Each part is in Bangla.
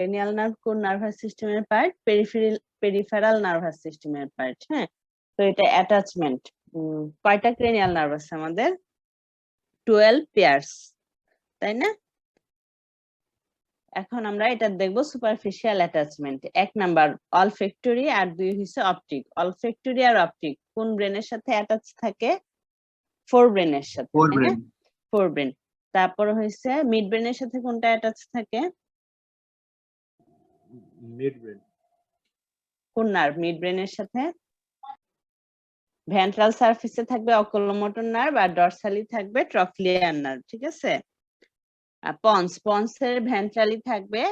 ক্রেনিয়াল নার্ভ কোন নার্ভাস সিস্টেমের পার্ট? পেরিফেরাল নার্ভাস সিস্টেমের পার্ট। হ্যাঁ, তো এটা অ্যাটাচমেন্ট। কয়টা ক্রেনিয়াল নার্ভ আছে আমাদের? 12 পেয়ার্স, তাই না? এখন আমরা এটা দেখবো সুপারফিশিয়াল অ্যাটাচমেন্ট। 1 নাম্বার অলফ্যাক্টরি আর 2 হচ্ছে অপটিক। অলফ্যাক্টরি আর অপটিক কোন ব্রেনের সাথে অ্যাটাচ থাকে? ফোর ব্রেনের সাথে, তাই না? Four brain. তারপর হচ্ছে মিড ব্রেনের সাথে কোনটা অ্যাটাচ থাকে? Mid brain. কোন নার্ভ মিড ব্রেনের সাথে? ভেন্ট্রাল সারফেসে থাকবে অকুলোমোটর নার্ভ আর ডরসালি থাকবে ট্রক্লিয়ার নার্ভ, ঠিক আছে? আর পন্সের ভেন্ট্রালি থাকবে,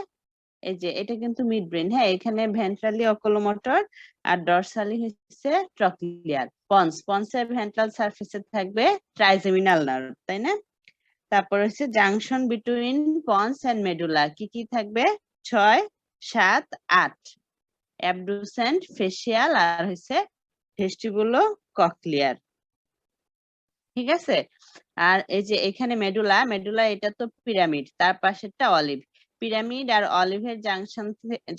এই যে এটা কিন্তু মিড ব্রেন। হ্যাঁ, এখানে ভেন্ট্রালি অকুলোমোটর আর ডরসালি হচ্ছে ট্রক্লিয়ার। পন্সের ভেন্ট্রাল সারফেসে থাকবে ট্রাইজেমিনাল নার্ভ, তাই না? তারপর হচ্ছে junction between pons and medulla কি কি থাকবে? 6, 7, 8 অ্যাবডুসেন্ট, ফেসিয়াল আর হচ্ছে ভেস্টিবুলো কক্লিয়ার, ঠিক আছে? আর এই যে এখানে মেডুলা এটা তো পিরামিড, তার পাশেরটা অলিভ। পিরামিড আর অলিভের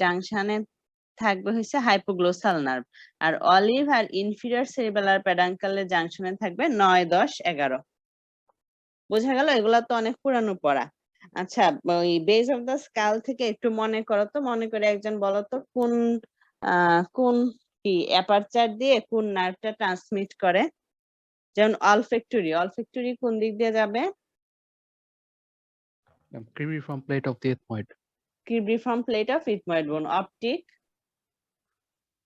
জাংশনে থাকবে হচ্ছে হাইপোগ্লোসাল নার্ভ, আর অলিভ আর ইনফিরিয়র সেরিবেলার প্যাডাঙ্কালের জাংশনে থাকবে 9, 10, 11। বোঝা গেল? এগুলা তো অনেক পুরানো পড়া। আচ্ছা, ওই বেজ অফ দ্য স্কাল থেকে একটু মনে করো তো, মনে করে একজন বলো তো কোন কি অ্যাপারচার দিয়ে কোন নার্ভটা ট্রান্সমিট করে? যেমন অলফ্যাক্টরি কোন দিক দিয়ে যাবে? Cribriform plate of the ethmoid. Cribriform plate of ethmoid বোন।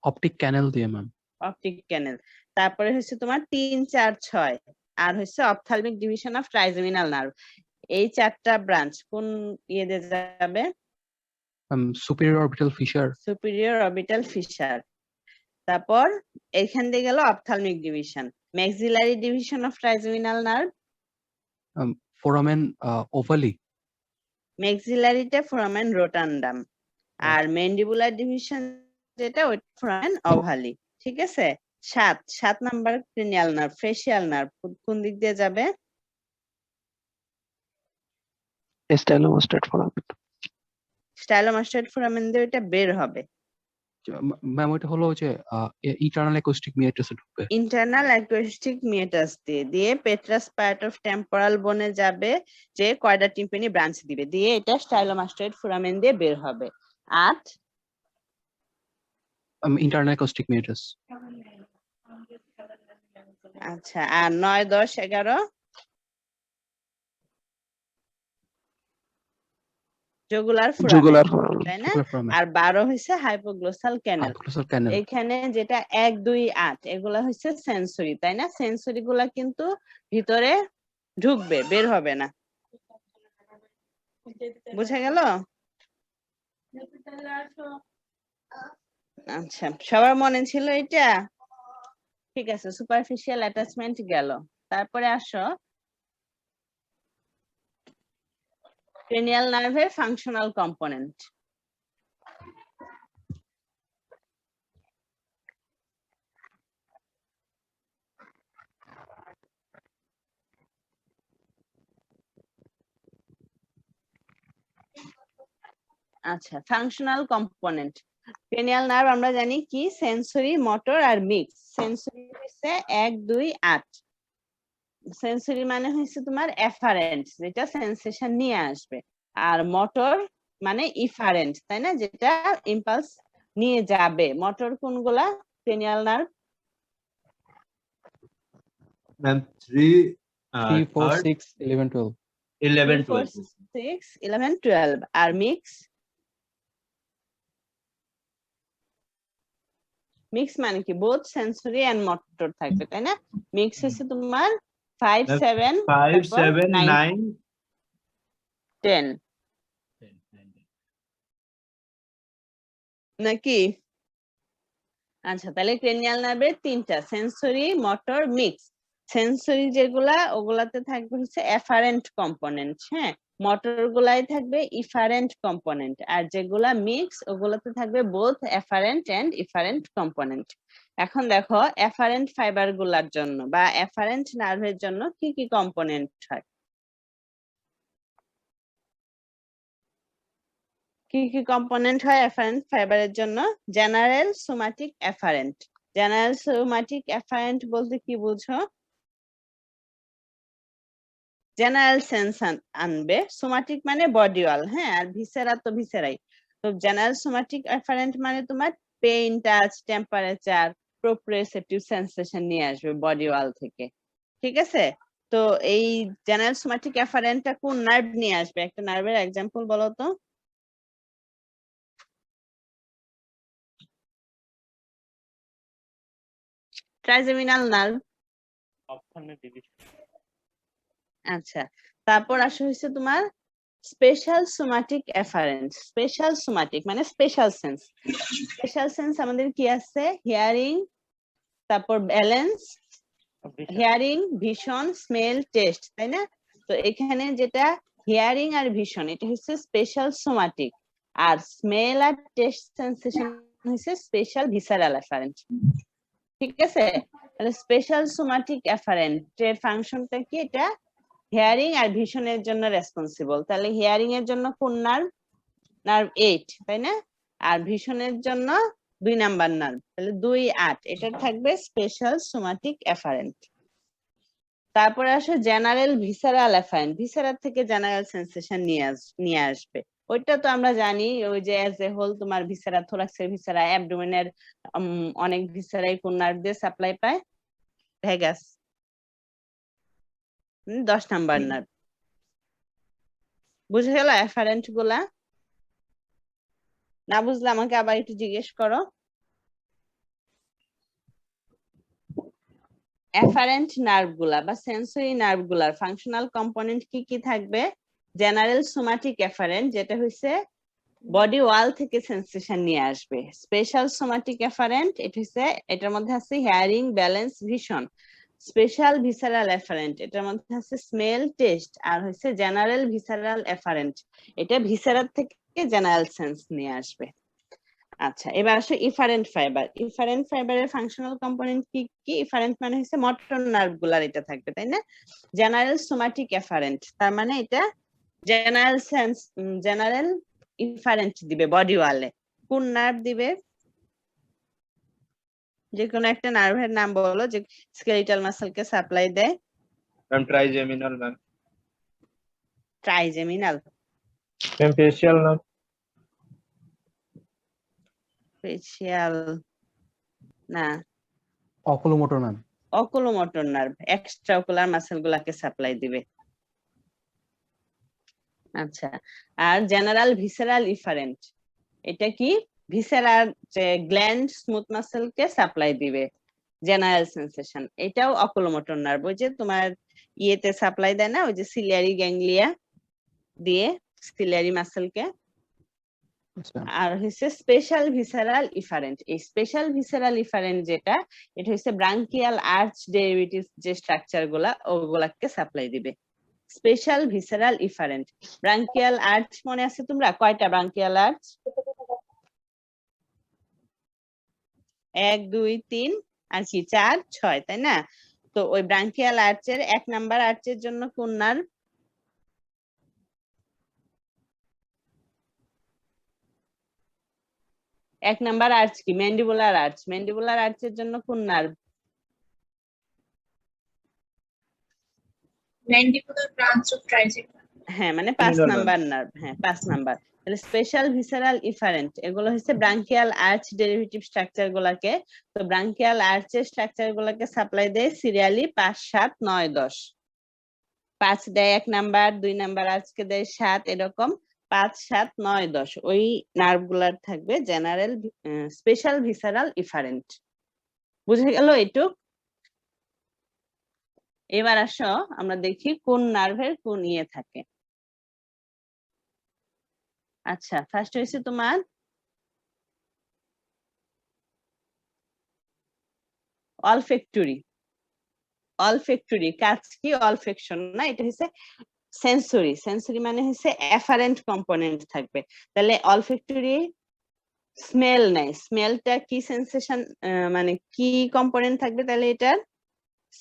Optic canal দিয়ে ম্যাম। অপটিক ক্যানেল। তারপরে হচ্ছে তোমার 3, 4, 6 আর হচ্ছে ophthalmic division of trigeminal nerve. এই 4টা ব্রাঞ্চ কোন ইয়ে দিয়ে যাবে? Superior orbital fissure. Superior orbital fissure. তারপর এখান দিয়ে গেল ophthalmic division. Maxillary division of trigeminal nerve. Foramen ovale. ম্যাক্সিলারিটা ফোরামেন রোটান্ডাম, আর ম্যান্ডিবুলার ডিভিশন যেটা ওইটা ফোরামেন ওভালি, ঠিক আছে? 7 number cranial nerve, facial nerve কোন দিক দিয়ে যাবে? স্টাইলোমাস্টেড ফোরামেন দিয়ে ওইটা বের হবে। ম্যাম ওইটা হলো যে ইন্টারনাল অ্যাকোস্টিক মিয়েটাসে ঢুকবে। ইন্টারনাল অ্যাকোস্টিক মিয়েটাস দিয়ে পেট্রাস পার্ট অফ টেম্পোরাল বোনে যাবে, যে কয়টা টিম্পানি ব্রাঞ্চ দিবে, দিয়ে এটা স্টাইলোমাস্টেড ফোরামেন দিয়ে বের হবে। 8 ইন্টারনাল অ্যাকোস্টিক মিয়েটাস। আচ্ছা, আর 9, 10, 11 জুগুলার ফোরামেন, তাই না? আর 12 হচ্ছে হাইপোগ্লোসাল ক্যানেল। এখানে যেটা 1, 2, 8 এগুলা হচ্ছে সেন্সরি, তাই না? সেন্সরি গুলা কিন্তু ভিতরে ঢুকবে, বের হবে না। বুঝা গেল? আচ্ছা, সবার মনে ছিল এটা? ঠিক আছে, সুপারফিশিয়াল অ্যাটাচমেন্ট গেল। তারপরে আসো ক্রেনিয়াল নার্ভের ফাংশনাল কম্পোনেন্ট। আচ্ছা, ফাংশনাল কম্পোনেন্ট। ক্রেনিয়াল নার্ভ আমরা জানি কি? সেন্সরি, মোটর আর মিক্স। সেন্সরি হচ্ছে 1, 2, 8। সেন্সরি মানে হচ্ছে তোমার এফারেন্ট, যেটা সেন্সেশন নিয়ে আসবে, আর মোটর মানে ইফারেন্ট, তাই না? যেটা ইম্পালস নিয়ে যাবে। মোটর কোনগুলা ক্রেনিয়াল নার্ভ? ম্যাম 3, 4, 6, 11, 12. 11, 12. 6, 11, 12 আর মিক্স? মিক্স মানে কি? বোথ সেন্সরি এন্ড মোটর থাকবে, তাই না? মিক্স হচ্ছে তোমার 5, 7, 5, 7, 9, 10 নাকি? আচ্ছা, তাহলে ক্রেনিয়াল নার্ভের 3টা, সেন্সরি, মোটর, মিক্স। সেন্সরি যেগুলা ওগুলাতে থাকবে হচ্ছে এফারেন্ট কম্পোনেন্ট, হ্যাঁ। মোটর গুলাই থাকবে ইফারেন্ট কম্পোনেন্ট, আর যেগুলা মিক্স ওগুলাতে থাকবে both afferent and efferent component. এখন দেখো এফারেন্ট ফাইবার গুলার জন্য বা এফারেন্ট নার্ভের জন্য কি কি কম্পোনেন্ট হয়? কি কি কম্পোনেন্ট হয় এফারেন্ট ফাইবারের জন্য? General somatic efferent. General somatic efferent বলতে কি বুঝো? জেনারেল সেন্স আনবে, সোমাটিক মানে বডি ওয়াল, হ্যাঁ, আর ভিসেরা তো ভিসেরাই। তো জেনারেল সোমাটিক এফারেন্ট মানে তোমার pain, touch, temperature, proprioceptive sensation নিয়ে আসবে বডি ওয়াল থেকে, ঠিক আছে? তো এই জেনারেল সোমাটিক এফারেন্টটা কোন নার্ভ নিয়ে আসবে? একটা নার্ভের এক্সাম্পল বলো তো। Trigeminal nerve. আচ্ছা, তারপর আসা হচ্ছে তোমার special somatic efferent. Special somatic মানে স্পেশাল সেন্স। স্পেশাল সেন্স আমাদের কি আছে? হিয়ারিং, তারপর balance, hearing, vision, smell, test, তাই না? তো এখানে যেটা হিয়ারিং আর ভিশন এটা হচ্ছে স্পেশাল সোমাটিক, আর স্মেল আর টেস্ট সেন্সেশন হচ্ছে স্পেশাল ভিসারাল এফারেন্ট, ঠিক আছে? তাহলে স্পেশাল সোমাটিক এফারেন্ট এর ফাংশনটা কি? এটা হিয়ারিং আর ভিশনের জন্য রেসপন্সিবল। তাহলে হিয়ারিং এর জন্য কোন নার্ভ? নার্ভ 8, তাই না? আর ভিশনের জন্য 2 নাম্বার নার্ভ, তাহলে 2, 8, এটা থাকবে স্পেশাল সোমাটিক এফারেন্ট। তারপরে আসে জেনারেল ভিসারাল এফারেন্ট। ভিসারাল থেকে জেনারেল সেন্সেশন নিয়ে আসবে। ওইটা তো আমরা জানি, ওই যে অ্যাজ এ হোল তোমার ভিসারা, থোরাক্সের ভিসারা, অ্যাবডোমেনের অনেক ভিসারাই কোন নার্ভ দিয়ে সাপ্লাই পায়? Vagus, 10 number nerve. বুঝে গেল এফারেন্ট গুলা? না বুঝলে আমাকে আবার একটু জিজ্ঞেস করো। এফারেন্ট নার্ভ গুলা বা সেন্সরি নার্ভ গুলার ফাংশনাল কম্পোনেন্ট কি কি থাকবে? জেনারেল সোমাটিক এফারেন্ট, যেটা হচ্ছে বডি ওয়াল থেকে সেন্সেশন নিয়ে আসবে। স্পেশাল সোমাটিক এফারেন্ট, এটা হচ্ছে এটার মধ্যে আছে hearing, balance, vision. Special visceral efferent, এটার মধ্যে আছে স্মেল, টেস্ট, আর হচ্ছে জেনারেল ভিসারাল এফারেন্ট, এটা ভিসারাল থেকে জেনারেল সেন্স নিয়ে আসবে। আচ্ছা, এবার আসো ইফারেন্ট ফাইবার। ইফারেন্ট ফাইবারের ফাংশনাল কম্পোনেন্ট কি কি? ইফারেন্ট মানে হচ্ছে মোটর নার্ভ গুলার এটা থাকবে, তাই না? জেনারেল সোমাটিক এফারেন্ট, তার মানে এটা জেনারেল সেন্স, জেনারেল ইফারেন্ট দিবে বডি ওয়ালে। কোন নার্ভ দিবে? যে কোনো একটা নার্ভের নাম বলো যে স্কেলিটাল মাসলকে সাপ্লাই দেয়। Ma'am trigeminal ma'am. Trigeminal. Ma'am facial nerve. Facial না, oculomotor ma'am. Oculomotor nerve extra ocular muscle গুলাকে সাপ্লাই দিবে। আচ্ছা, আর জেনারেল ভিসেরাল ইফারেন্ট, এটা কি? ভিসেরাল যে গ্ল্যান্ড, স্মুথ মাসলকে সাপ্লাই দিবে জেনারেল সেন্সেশন। এটাও অকুলোমোটর নার্ভ, ওই যে তোমার ইয়েতে সাপ্লাই দেয় না, ওই যে সিলিয়ারি গ্যাংলিয়া দিয়ে সিলিয়ারি মাসলকে। আর হচ্ছে স্পেশাল ভিসেরাল ইফারেন্ট। এই স্পেশাল ভিসেরাল ইফারেন্ট যেটা, এটা হচ্ছে ব্রাঙ্কিয়াল আর্চ ডেরিভেটিভ যে স্ট্রাকচার গুলা ওগুলাকে সাপ্লাই দিবে। Special visceral efferent. Branchial arch মনে আছে তোমরা? কয়টা ব্রাঙ্কিয়াল আর্চ? 1, 2, 3 আর কি 4, 6, তাই না? তো ওই ব্রাঙ্কিয়াল আর্চের 1 নাম্বার আর্চের জন্য কোন নার্ভ? এক নাম্বার আর্চ কি? Mandibular arch. ম্যান্ডিবুলার আর্চের জন্য কোন nerve? Mandibular branch of trigeminal. হ্যাঁ, মানে 5 নাম্বার নার্ভ। হ্যাঁ, 5 নাম্বার। তাহলে স্পেশাল ভিসেরাল ইফারেন্ট এগুলো হচ্ছে ব্রাঙ্কিয়াল আর্চ ডেরিভেটিভ স্ট্রাকচার গুলাকে। তো ব্রাঙ্কিয়াল আর্চের স্ট্রাকচার গুলাকে সাপ্লাই দেয় সিরিয়ালি 5, 7, 9, 10। 5 দেয় 1 নাম্বার, 2 নাম্বার আর্চকে দেয় 7, এরকম 5, 7, 9, 10 ওই নার্ভ গুলার থাকবে জেনারেল স্পেশাল ভিসেরাল ইফারেন্ট। বুঝে গেল এটুক? এবার আসো আমরা দেখি কোন নার্ভের কোন ইয়ে থাকে। আচ্ছা, ফার্স্ট হয়েছে তোমার অলফেক্টরি। অলফেক্টরি কাজ কি? অলফেকশন না, এটা হচ্ছে সেন্সরি। সেন্সরি মানে হচ্ছে এফারেন্ট কম্পোনেন্ট থাকবে। তাহলে অলফেক্টরি স্মেল নেয়। স্মেলটা কি সেন্সেশন, মানে কি কম্পোনেন্ট থাকবে? তাহলে এটার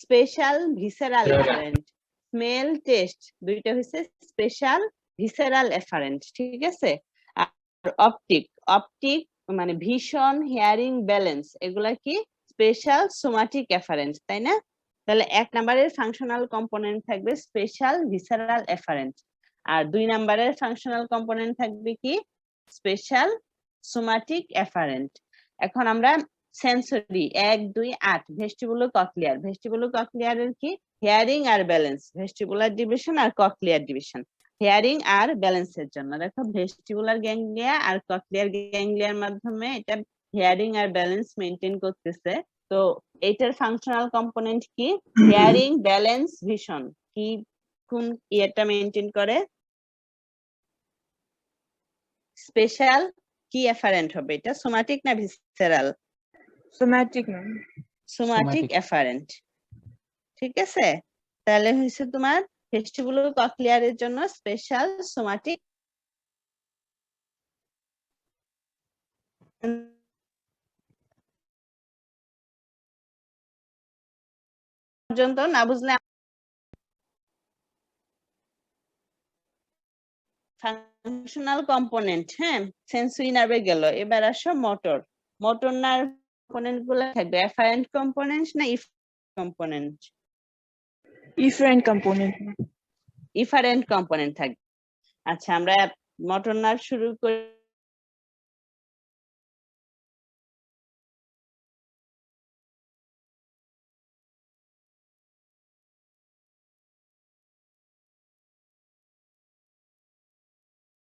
special visceral efferent. Smell, test দুইটা হচ্ছে স্পেশাল ভিসেরাল এফারেন্ট, ঠিক আছে? অপটিক অপটিক মানে ভিশন, হিয়ারিং, ব্যালেন্স এগুলা কি স্পেশাল সোমাটিক এফারেন্ট, তাই না? তাহলে 1 নম্বরের ফাংশনাল কম্পোনেন্ট থাকবে স্পেশাল ভিসারাল এফারেন্ট, আর 2 নম্বরের ফাংশনাল কম্পোনেন্ট থাকবে কি স্পেশাল সোমাটিক এফারেন্ট। এখন আমরা সেন্সরি 1 2 8 ভেস্টিবুলো কক্লিয়ার, ভেস্টিবুলো কক্লিয়ারের কি হিয়ারিং আর ব্যালেন্স, ভেস্টিবুলার ডিভিশন আর কক্লিয়ার ডিভিশন। হিয়ারিং আর ব্যালেন্সের জন্য দেখো ভেস্টিবুলার গ্যাংলিয়া আর কক্লিয়ার গ্যাংলিয়ার মাধ্যমে এটা হিয়ারিং আর ব্যালেন্স মেইনটেইন করতেছে। তো এটার ফাংশনাল কম্পোনেন্ট কি হিয়ারিং, ব্যালেন্স, ভিশন, কি কোন ইয়েটা মেইনটেইন করে? স্পেশাল কি এফারেন্ট হবে এটা, সোমাটিক না visceral? Somatic ma'am. Somatic efferent, ঠিক আছে? তাহলে হচ্ছে তোমার ভেস্টিবুলার কক্লিয়ারের জন্য স্পেশাল সোমাটিক পর্যন্ত না বুঝলে ফাংশনাল কম্পোনেন্ট, হ্যাঁ সেন্সরি নার্ভে গেল। এবার আসো মোটর, মোটর নার্ভ কম্পোনেন্ট গুলো থাকবে এফারেন্ট কম্পোনেন্ট না if component? Efferent component. Efferent component থাকবে। আচ্ছা আমরা মোটর নার্ভ শুরু করি।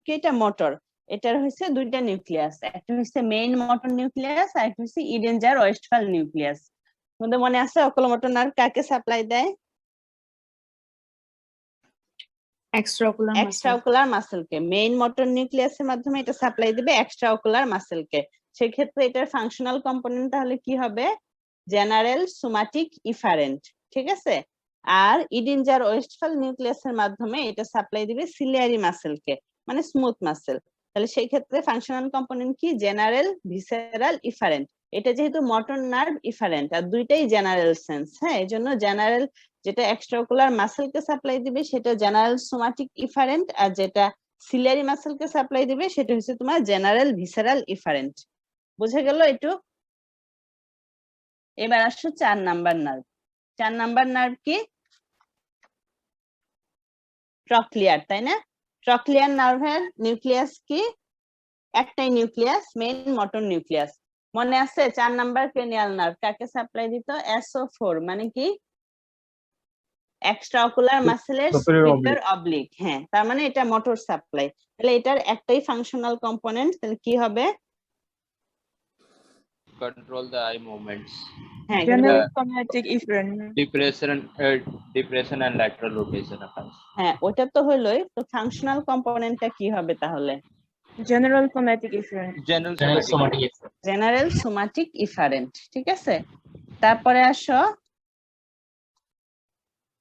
এটা মোটর, এটার হচ্ছে দুইটা নিউক্লিয়াস, একটা হচ্ছে মেইন মোটর নিউক্লিয়াস আর একটা হচ্ছে ইডেঞ্জার ওয়েস্টফাল নিউক্লিয়াস। তোমাদের মনে আছে অকুলোমোটর নার্ভ কাকে সাপ্লাই দেয়? এক্সট্রাঅকুলার এক্সট্রাঅকুলার মাসেলকে। মেইন মোটর নিউক্লিয়াসের মাধ্যমে এটা সাপ্লাই দিবে এক্সট্রাঅকুলার মাসেলকে। সেক্ষেত্রে এটার ফাংশনাল কম্পোনেন্ট তাহলে কি হবে? জেনারেল সোমাটিক ইফারেন্ট, ঠিক আছে? আর ইডেঞ্জার ওয়েস্টফাল নিউক্লিয়াসের মাধ্যমে এটা সাপ্লাই দিবে সিলিয়ারি মাসেলকে, মানে স্মুথ মাসেল। তাহলে সেই ক্ষেত্রে ফাংশনাল কম্পোনেন্ট কি জেনারেল, ভিসেরাল, ইফারেন্ট। এটা যেহেতু মোটর নার্ভ ইফারেন্ট আর দুইটাই জেনারেল সেন্স, হ্যাঁ এই জন্য জেনারেল যেটা এক্সট্রাঅকুলার মাসেলকে সাপ্লাই দিবে সেটা জেনারেল সোমাটিক ইফারেন্ট, আর যেটা সিলিয়ারি মাসেলকে সাপ্লাই দিবে সেটা হচ্ছে তোমার জেনারেল ভিসেরাল ইফারেন্ট। বুঝে গেল একটু? এবার আসো 4 নাম্বার নার্ভ। 4 নাম্বার নার্ভ কি ট্রক্লিয়ার, তাই না? ট্রক্লিয়ার নার্ভের নিউক্লিয়াস কি একটাই নিউক্লিয়াস, মেইন মোটর নিউক্লিয়াস। মনে আছে 4 নাম্বার ক্রেনিয়াল নার্ভ কাকে সাপ্লাই দিত? SO4 মানে কি এক্সট্রাঅকুলার মাসেলের সুপিরিয়র অবলিক, হ্যাঁ তার মানে এটা মোটর সাপ্লাই। তাহলে এটার একটাই ফাংশনাল কম্পোনেন্ট, তাহলে কি হবে? Control the eye movements. হ্যাঁ general somatic efferent. Depression and lateral rotation occurs. হ্যাঁ ওটা তো হলোই, তো ফাংশনাল কম্পোনেন্টটা কি হবে তাহলে? General somatic efferent. General somatic. General somatic efferent, ঠিক আছে? তারপরে আসো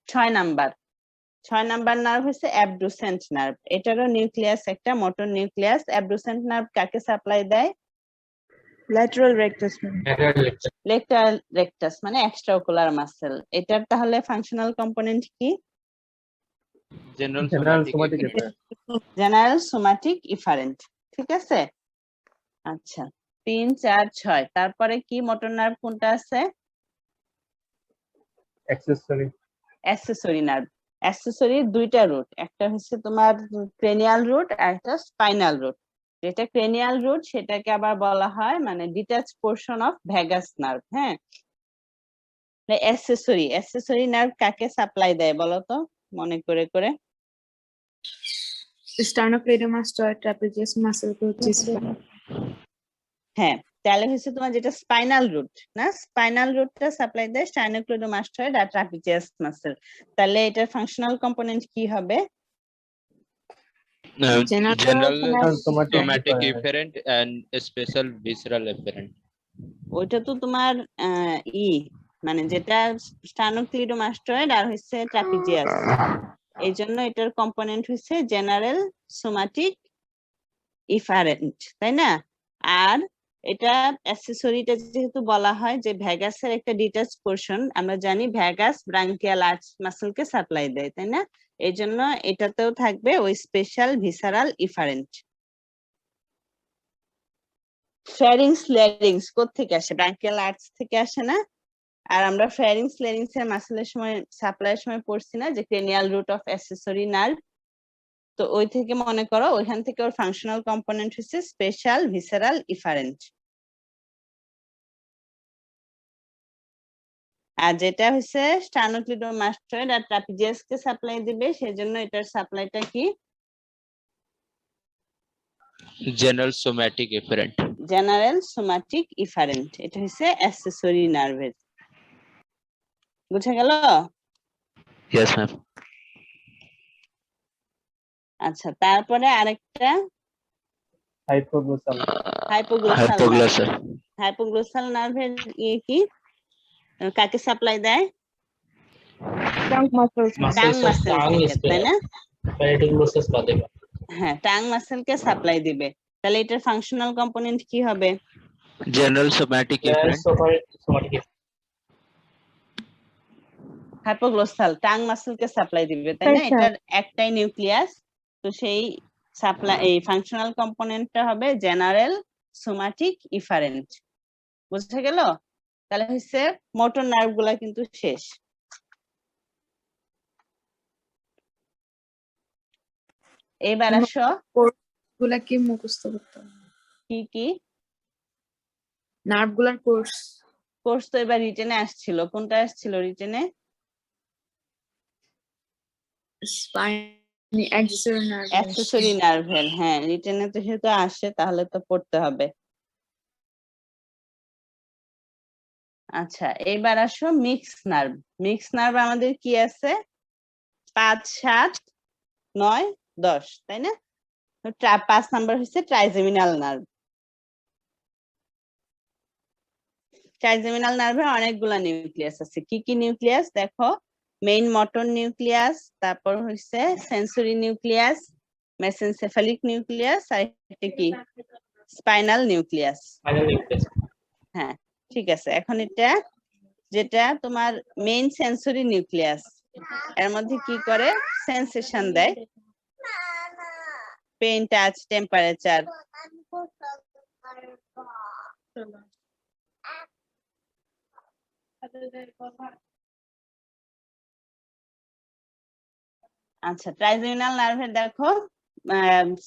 6 নাম্বার। 6 নাম্বার নার্ভ হচ্ছে অ্যাবডুসেন্ট নার্ভ। এটারও নিউক্লিয়াস একটা মোটর নিউক্লিয়াস। অ্যাবডুসেন্ট নার্ভ কাকে সাপ্লাই দেয়? Lateral rectus. লেটারাল রেকটাস মানে এক্সট্রাঅকুলার মাসেল। এটার তাহলে ফাংশনাল কম্পোনেন্ট কি? General somatic. General somatic efferent, ঠিক আছে? আচ্ছা 3 4 6 তারপরে কি মোটর নার্ভ কোনটা আছে? Accessory. Accessory nerve. অ্যাক্সেসরি দুইটা রুট, একটা হচ্ছে তোমার ক্রেনিয়াল রুট আর একটা স্পাইনাল রুট। যেটা ক্রেনিয়াল রুট সেটাকে আবার বলা হয় মানে detach portion of vagus nerve, হ্যাঁ। অ্যাক্সেসরি নার্ভ কাকে সাপ্লাই দেয় বলো তো মনে করে করে? স্টার্নোক্লেইডোমাস্টয়েড ট্রাপিজিয়াস মাসেলকে হচ্ছে হ্যাঁ তাহলে হচ্ছে তোমার যেটা স্পাইনাল রুট না, স্পাইনাল রুটটা সাপ্লাই দেয় স্টার্নোক্লেইডোমাস্টয়েড আর ট্রাপিজিয়াস মাসেল। তাহলে এটার ফাংশনাল কম্পোনেন্ট কি হবে? General somatic efferent and special visceral efferent. ওইটা তো তোমার মানে যেটা স্টার্নোক্লেইডোমাস্টয়েড আর হচ্ছে ট্রাপিজিয়াস, এই জন্য এটার কম্পোনেন্ট হচ্ছে জেনারেল সোমাটিক ইফারেন্ট, তাই না? আর এটা অ্যাক্সেসরিটা যেহেতু বলা হয় যে ভ্যাগাসের একটা ডিটাচ পোরশন, আমরা জানি ভ্যাগাস ব্রাঙ্কিয়াল আর্চ মাসেলকে সাপ্লাই দেয়, তাই না? এই জন্য এটাতেও থাকবে ওই স্পেশাল ভিসারাল ইফারেন্ট। ফ্যারিংস ল্যারিংস কোত্থেকে আসে? ব্রাঙ্কিয়াল আর্টস থেকে আসে না? আর আমরা ফ্যারিংস ল্যারিংস এর মাসেলের সময় সাপ্লাইয়ের সময় পড়ছি না যে cranial root of accessory nerve. তো ওই থেকে মনে করো ওইখান থেকে ওর ফাংশনাল কম্পোনেন্ট হচ্ছে স্পেশাল, ভিসেরাল, ইফারেন্ট। আর যেটা হচ্ছে স্টার্নোক্লিডোমাস্টয়েড আর ট্রাপিজিয়াস কে সাপ্লাই দিবে, সেজন্য এটার সাপ্লাইটা কি? General somatic efferent. General somatic efferent. এটা হচ্ছে অ্যাক্সেসরি নার্ভের। বুঝা গেল? Yes ma'am. আচ্ছা, তারপরে আরেকটা হাইপোগ্লোসাল। হাইপোগ্লোসাল। হাইপোগ্লোসাল নার্ভের ইয়ে কি? কাকে সাপ্লাই দেয়? Trunk muscles. টাং মাসেল থেকে, তাই না? প্যারাটিগ্লোসাস বাদে। হ্যাঁ, টাং মাসেল কে সাপ্লাই দিবে। তাহলে এটার ফাংশনাল কম্পোনেন্ট কি হবে? General somatic efferent. Hypoglossal tongue muscle কে সাপ্লাই দিবে, তাই না? আচ্ছা। এটার একটাই নিউক্লিয়াস। তো সেই সাপ্লাই এই ফাংশনাল কম্পোনেন্টটা হবে জেনারেল সোমাটিক ইফারেন্ট। বুঝতে গেল? তাহলে হচ্ছে মোটর নার্ভ গুলা কিন্তু শেষ। এবার আসো গুলা কি মুখস্থ করতে হবে? কি কি নার্ভ গুলার কোর্স। কোর্স তো এবার রিটেনে আসছিল। কোনটা আসছিল রিটেনে? অ্যাক্সেসরি নার্ভের। হ্যাঁ, রিটেনে তো যেহেতু আসে তাহলে তো পড়তে হবে। আচ্ছা, এবার আসো মিক্স নার্ভ। মিক্স নার্ভ আমাদের কি আছে? 5, 7, 9, 10, তাই না? 5 নাম্বার হচ্ছে ট্রাইজেমিনাল নার্ভ। ট্রাইজেমিনাল নার্ভে অনেকগুলা নিউক্লিয়াস আছে। কি কি নিউক্লিয়াস দেখো? মেইন মোটর নিউক্লিয়াস, তারপর হচ্ছে সেন্সরি নিউক্লিয়াস, মেসেনসেফালিক নিউক্লিয়াস, আর একটা কি স্পাইনাল নিউক্লিয়াস। হ্যাঁ, ঠিক আছে। এখন এটা যেটা তোমার মেইন সেন্সরি নিউক্লিয়াস, এর মধ্যে কি করে? সেন্সেশন দেয়, পেইন, টাচ, টেম্পারেচার। আচ্ছা, ট্রাইজেমিনাল নার্ভের দেখো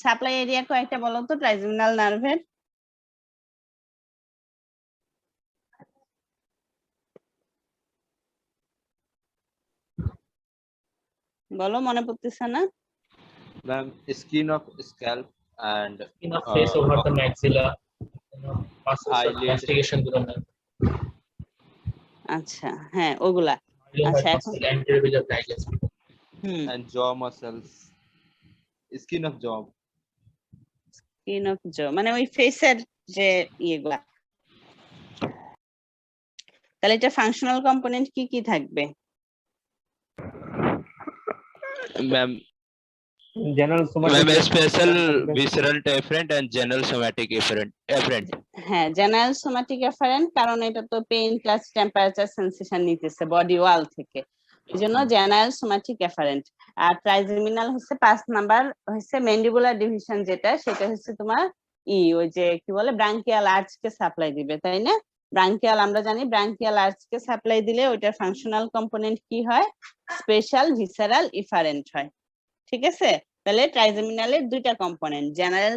সাপ্লাই এরিয়া কয়েকটা বলো তো ট্রাইজেমিনাল নার্ভের? বলো, মনে পড়তেছে না? Ma'am, skin of scalp and in a face over the maxilla, muscles of eyelid. mastication to the nerve. আচ্ছা, হ্যাঁ ওগুলা। আচ্ছা, এখন Muscle anterior with the digestive. and jaw muscles. Skin of jaw. Skin of jaw মানে ওই ফেসের যে ইয়েগুলা। তাহলে এটা ফাংশনাল কম্পোনেন্ট কি কি থাকবে? Ma'am, general somatic special visceral efferent and general somatic efferent. হ্যাঁ, জেনারেল সোমাটিক এফারেন্ট, কারণ এটা তো পেইন, টাচ, টেম্পারেচার, সেন্সেশন নিতেছে বডি ওয়াল থেকে, এইজন্য জেনারেল সোমাটিক এফারেন্ট। আর ট্রাইজেমিনাল হচ্ছে 5 নাম্বার হচ্ছে ম্যান্ডিবুলার ডিভিশন, যেটা সেটা হচ্ছে তোমার ওই যে কি বলে ব্রাঙ্কিয়াল আর্চ কে সাপ্লাই দিবে, তাই না? ব্রাঙ্কিয়াল আমরা জানি, ব্রাঙ্কিয়াল আর্চ কে সাপ্লাই দিলে ওইটার ফাংশনাল কম্পোনেন্ট কি হয়? স্পেশাল, ভিসেরাল, ইফারেন্ট হয়। ঠিক আছে? তাহলে ট্রাইজেমিনালের দুইটা কম্পোনেন্ট, জেনারেল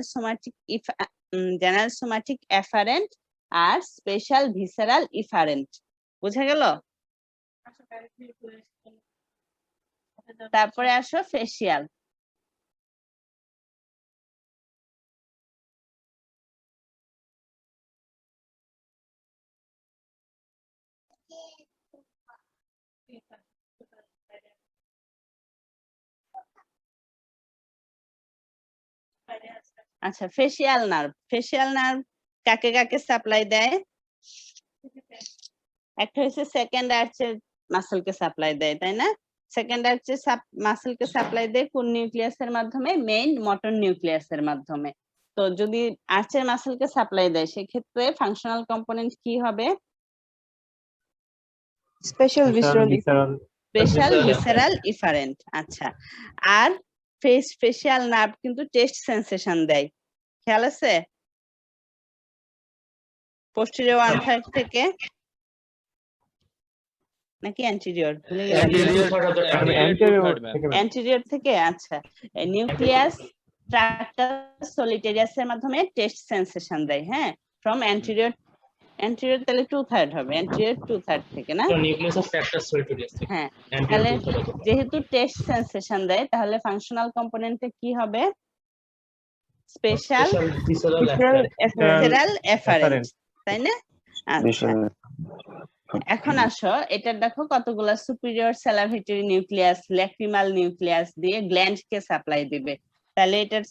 সোমাটিক এফারেন্ট আর স্পেশাল ভিসেরাল ইফারেন্ট। বুঝা গেল? তারপরে আসো ফেসিয়াল। আচ্ছা, ফেসিয়াল নার্ভ। ফেসিয়াল নার্ভ কাকে কাকে সাপ্লাই দেয়? একটা হচ্ছে সেকেন্ড আর্চের মাসেলকে সাপ্লাই দেয়, তাই না? সেকেন্ড আর্চের মাসেলকে সাপ্লাই দেয় কোন নিউক্লিয়াসের মাধ্যমে? মেইন মোটর নিউক্লিয়াসের মাধ্যমে। তো যদি আর্চের মাসেলকে সাপ্লাই দেয় সেক্ষেত্রে ফাংশনাল কম্পোনেন্ট কি হবে? Special visceral. Special visceral efferent. আচ্ছা, আর ফেসিয়াল নার্ভ কিন্তু টেস্ট সেন্সেশন দেয়, খেয়াল আছে? পোস্টেরিয়র ওয়ান থার্ড থেকে নাকি অ্যান্টেরিয়র ভুলে গেলাম অ্যান্টেরিয়র থেকে আচ্ছা নিউক্লিয়াস ট্রাক্টাস সলিটেরিয়াসের মাধ্যমে টেস্ট সেন্সেশন দেয় হ্যাঁ ফ্রম অ্যান্টেরিয়র তাহলে 2/3 হবে অ্যান্টেরিয়র 2/3 থেকে না নিউক্লিয়াস অফ ট্রাক্টাস সলিটেরিয়াস থেকে হ্যাঁ anterior তাহলে 2/3 থেকে। যেহেতু টেস্ট সেন্সেশন দেয় তাহলে ফাংশনাল কম্পোনেন্টে কি হবে স্পেশাল Visceral ভিসেরাল এফারেন্ট তাই না আচ্ছা Visceral. এখন আসো এটা দেখো কতগুলা সুপিরিয়র স্যালাভেটরি নিউক্লিয়াস ল্যাক্রিমাল নিউক্লিয়াস দিয়ে গ্ল্যান্ড কে সাপ্লাই দিবে তাহলে এটার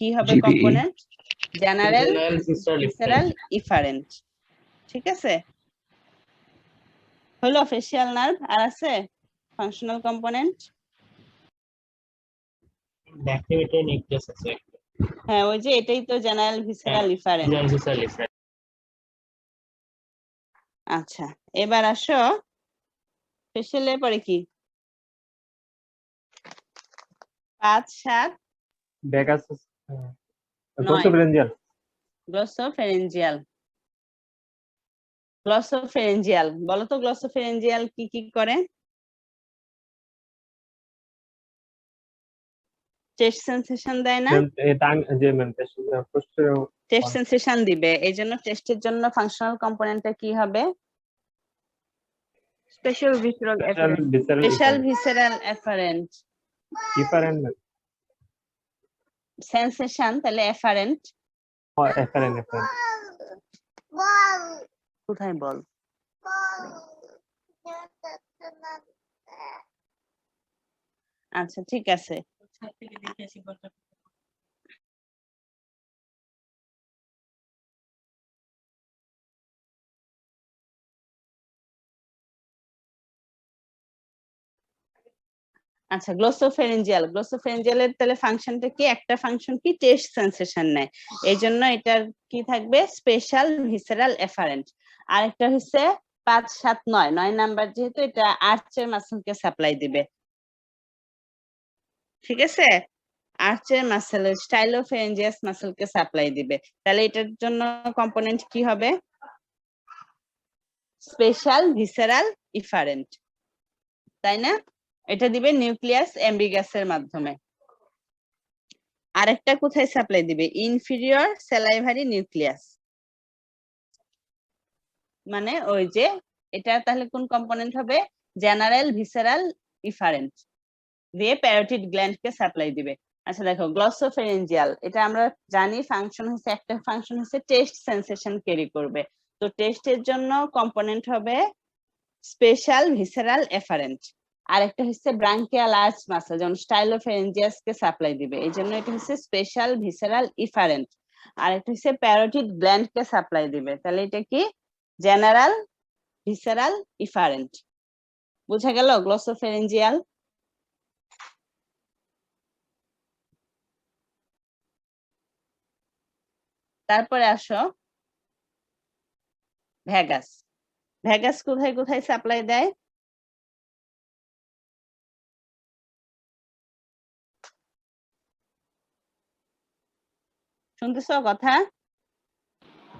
কি হবে GPE component general General visceral visceral efferent ঠিক আছে হলো ফেশিয়াল নার্ভ আর আছে ফাংশনাল কম্পোনেন্ট Dactyliform nucleus আছে একটা। হ্যাঁ ওই যে এটাই তো general visceral efferent General visceral efferent। আচ্ছা এবার আসো ফেশিয়ালের পরে কি 5 7 Vegas. Nine. Glossopharyngeal. গ্লসোফেরেঞ্জিয়াল বলো তো গ্লসোফেরেঞ্জিয়াল কি কি করে টেস্ট সেন্সেশন দেয় না Tongue, posterior. টেস্ট সেন্সেশন দিবে এই জন্য টেস্টের জন্য ফাংশনাল কম্পোনেন্টটা কি হবে special visceral Visceral. Special visceral efferent Efferent. Sensation তাহলে এফারেন্ট Efferent. কোথায় বল আচ্ছা ঠিক আছে আচ্ছা গ্লোসোফেরেঞ্জিয়ালের তাহলে ফাংশনটা কি একটা ফাংশন কি টেস্ট সেন্সেশন নেয় এই জন্য এটার কি থাকবে স্পেশাল ভিসেরাল এফারেন্ট আর একটা হচ্ছে 5 7 9 নাম্বার যেহেতু এটা আর্চের মাসলকে সাপ্লাই দিবে ঠিক আছে আর্চের মাসল স্টাইলোফেরেঞ্জিয়াস মাসলকে সাপ্লাই দিবে তাহলে এটার জন্য কম্পোনেন্ট কি হবে স্পেশাল ভিসেরাল ইফারেন্ট তাই না এটা দিবে নিউক্লিয়াস এমবিগাসের মাধ্যমে আরেকটা কোথায় সাপ্লাই দিবে ইনফিরিয়র স্যালাইভারি নিউক্লিয়াস মানে ওই যে এটা তাহলে কোন কম্পোনেন্ট হবে জেনারেল ভিসেরাল ইফারেন্ট দিয়ে প্যারোটিড গ্ল্যান্ডকে সাপ্লাই দিবে আচ্ছা দেখো গ্লসোফেরেঞ্জিয়াল এটা আমরা জানি ফাংশন হচ্ছে একটা ফাংশন হচ্ছে টেস্ট সেন্সেশন ক্যারি করবে তো টেস্টের জন্য কম্পোনেন্ট হবে স্পেশাল ভিসেরাল এফারেন্ট আর একটা হচ্ছে ব্রাঙ্কিয়াল আর্চ মাসল যেমন স্টাইলোফেরেঞ্জিয়াস কে সাপ্লাই দিবে এই জন্য এটা হচ্ছে স্পেশাল ভিসেরাল ইফারেন্ট আর একটা হচ্ছে প্যারোটিড গ্ল্যান্ড কে সাপ্লাই দিবে তাহলে এটা কি জেনারেল ভিসেরাল ইফারেন্ট বুঝা গেল গ্লসোফেরেঞ্জিয়াল তারপরে আসো ভ্যাগাস কোথায় কোথায় সাপ্লাই দেয় শুনতেছো কথা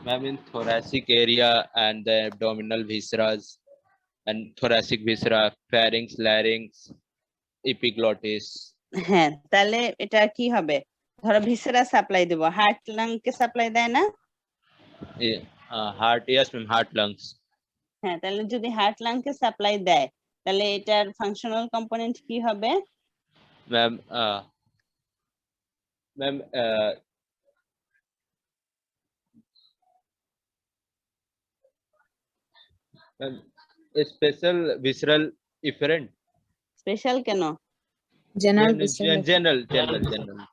Ma'am, in thoracic area and the abdominal viscera and thoracic viscera, pharynx, larynx, epiglottis. হ্যাঁ তাহলে এটা কি হবে ধরো ভিসেরা সাপ্লাই দেব হার্ট লাং কে সাপ্লাই দেয় না Heart, yes, ma'am, heart, lungs. হ্যাঁ তাহলে যদি হার্ট লাং কে সাপ্লাই দেয় তাহলে এটার ফাংশনাল কম্পোনেন্ট কি হবে Ma'am, a special visceral efferent. Special কেন general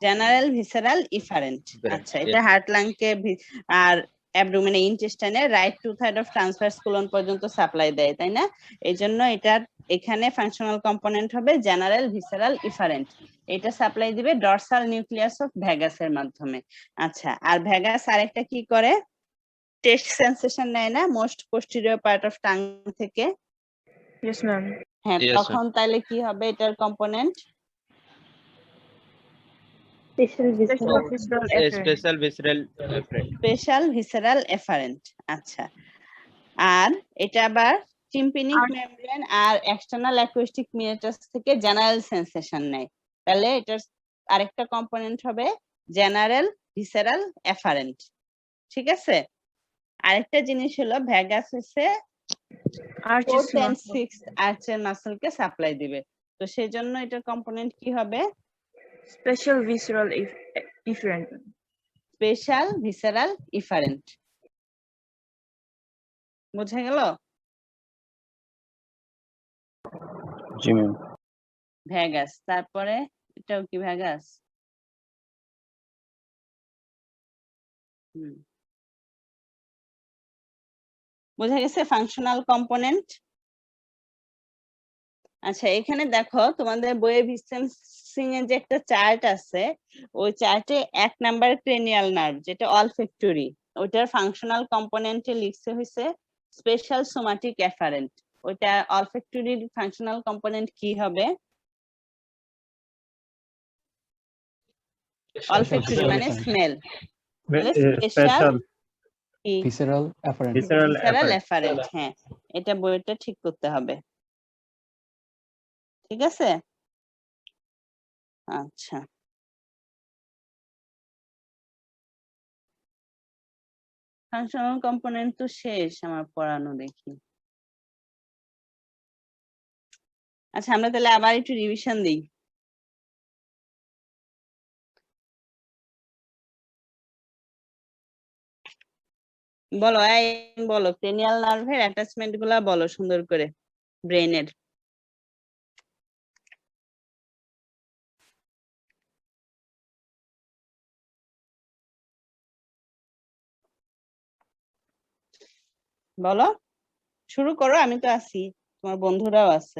general visceral efferent Different, আচ্ছা এটা হার্ট লাং কে আর অ্যাবডোমেনে ইন্টেস্টাইনে রাইট 2/3 অফ ট্রান্সভার্স কোলন পর্যন্ত সাপ্লাই দেয় তাই না এইজন্য এটার এখানে ফাংশনাল কম্পোনেন্ট হবে জেনারেল ভিসেরাল ইফারেন্ট এটা সাপ্লাই দিবে ডরসাল নিউক্লিয়াস অফ ভ্যাগাসের মাধ্যমে আচ্ছা আর ভ্যাগাস আরেকটা কি করে টেস্ট সেন্সেশন নেয় না most posterior part of tongue থেকে ইয়েস ম্যাম হ্যাঁ Yes, ma'am. তখন তাহলে কি হবে এটার component Special visceral efferent. Special visceral efferent. Special visceral efferent. আচ্ছা, আর এটা আবার টিম্পানিক মেমব্রেন আর এক্সটার্নাল অ্যাকুস্টিক মিরেটাস থেকে জেনারেল সেন্সেশন নেয়, তাহলে এটার আরেকটা কম্পোনেন্ট হবে জেনারেল ভিসেরাল এফারেন্ট। ঠিক আছে, আরেকটা জিনিস হলো ভ্যাগাস হচ্ছে Arches 4th and muscle. 6th আর্চের মাসলকে সাপ্লাই দিবে, তো সেই জন্য এটার কম্পোনেন্ট কি হবে? Special visceral efferent. Special visceral efferent. বোঝা গেল? জি ম্যাম। ভ্যাগাস, তারপরে এটাও কি ভ্যাগাস? বোঝা গেছে ফাংশনাল কম্পোনেন্ট। আচ্ছা, এখানে দেখো তোমাদের বইয়ে ভিসেন্সিং এর যে একটা চার্ট আছে, ওই চার্টে 1 নাম্বার ক্রেনিয়াল নার্ভ যেটা অলফ্যাক্টরি, ওইটার ফাংশনাল কম্পোনেন্টে লিখছে হইছে স্পেশাল সোমাটিক এফারেন্ট। ওইটা অলফ্যাক্টরির ফাংশনাল কম্পোনেন্ট কি হবে? অলফ্যাক্টরি মানে স্মেল, স্পেশাল কি visceral efferent. Visceral visceral efferent. হ্যাঁ, এটা বইটা ঠিক করতে হবে। ঠিক আছে, আচ্ছা। ফাংশনাল কম্পোনেন্ট তো শেষ আমার পড়ানো, দেখি। আচ্ছা, আমরা তাহলে আবার একটু রিভিশন দিই। বলো, বলো ক্রেনিয়াল নার্ভের অ্যাটাচমেন্ট গুলা বলো সুন্দর করে ব্রেনের। বলো, শুরু করো, আমি তো আছি, তোমার বন্ধুরাও আছে।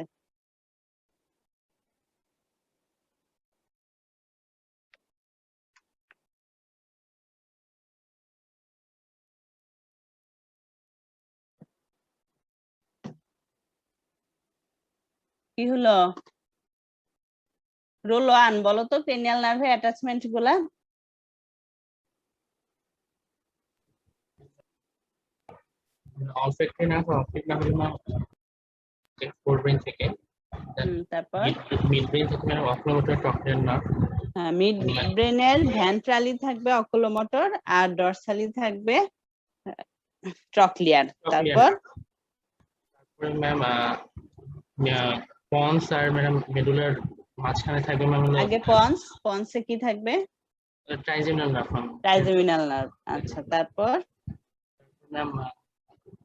কি হলো? রোল 1 বলো তো ক্রেনিয়াল নার্ভের অ্যাটাচমেন্ট গুলা। olfactory nerve optic nerve হলো forebrain থেকে, তারপর midbrain থেকে মানে oculomotor trochlear nerve, হ্যাঁ, মিড ব্রেনের ভেন্ট্রালি থাকবে অকুলোমোটর আর ডরসালি থাকবে ট্রক্লিয়ার। তারপর তারপরে ম্যাম পন্স আর ম্যাডাম মেডুলার মাঝখানে থাকবে ম্যাম হলো আগে পন্সে কি থাকবে? Trigeminal nerve trigeminal nerve. আচ্ছা, তারপর ম্যাম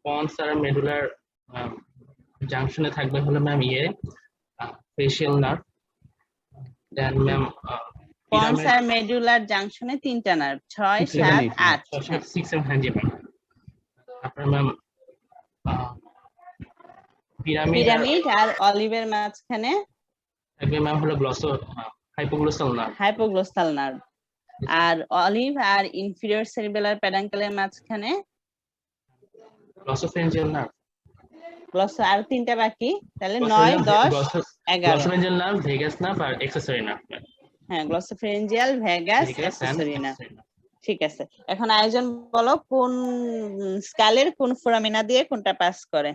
পন্স আর মেডুলার জাংশনে থাকবে হলো ma'am facial nerve. Then ma'am pons আর মেডুলার জাংশনে 3টা নার্ভ, 6, 7, 8। 6 এবং হ্যাঁ জি ম্যাম। তারপরে ম্যাম পিরামিড আর অলিভের মাঝখানে থাকবে ম্যাম হলো হাইপোগ্লোসাল নার্ভ। Hypoglossal nerve. আর অলিভ আর ইনফিরিয়র সেরিবেলার প্যাডাঙ্কেলের মাঝখানে গ্লসোফেঞ্জিয়াল নার্ভ। আর 3টা বাকি, তাহলে 9, 10, 11। গ্লসোফেঞ্জিয়াল নার্ভ, ভেগাস নার্ভ আর অ্যাক্সেসরি নার্ভ। হ্যাঁ, গ্লসোফেরেঞ্জিয়াল, ভেগাস, অ্যাক্সেসরি নার্ভ। ঠিক আছে, এখন আয়োজন বলো কোন স্কালের কোন ফোরামিনা দিয়ে কোনটা পাস করে?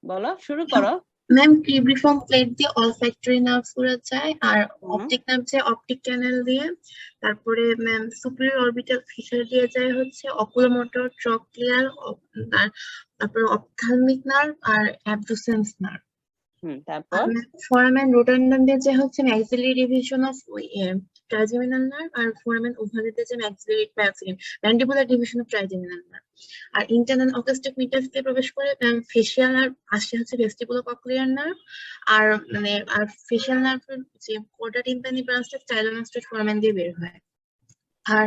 বলো, শুরু করো। ম্যাম ক্রিব্রিফর্ম প্লেট দিয়ে অলফ্যাক্টরি নার্ভ পুরো যায়, আর অপটিক নার্ভ যায় অপটিক ক্যানেল দিয়ে। তারপরে ম্যাম সুপিরিয়র অরবিটাল ফিশার দিয়ে যায় হচ্ছে অকুলোমোটর ট্রক্লিয়ার, তারপরে অপথ্যালমিক নার্ভ আর অ্যাবডুসেন্স নার্ভ। তারপর ফোরামেন রোটান্ডাম দিয়ে যায় হচ্ছে maxillary division of trigeminal nerve, আর ফোরামেন ওভালি দিয়ে যায় maxillary mandibular division of trigeminal nerve. আর ইন্টারনাল অ্যাকুস্টিক মিটাস দিয়ে প্রবেশ করে ফেশিয়াল নার্ভ আসে হচ্ছে ভেস্টিবুলোকক্লিয়ার নার্ভ। আর আর ফেশিয়াল নার্ভের যে কোডা টিম্পানি ব্রাঞ্চটা স্টাইলোমাস্টেড ফোরামেন দিয়ে বের হয়। আর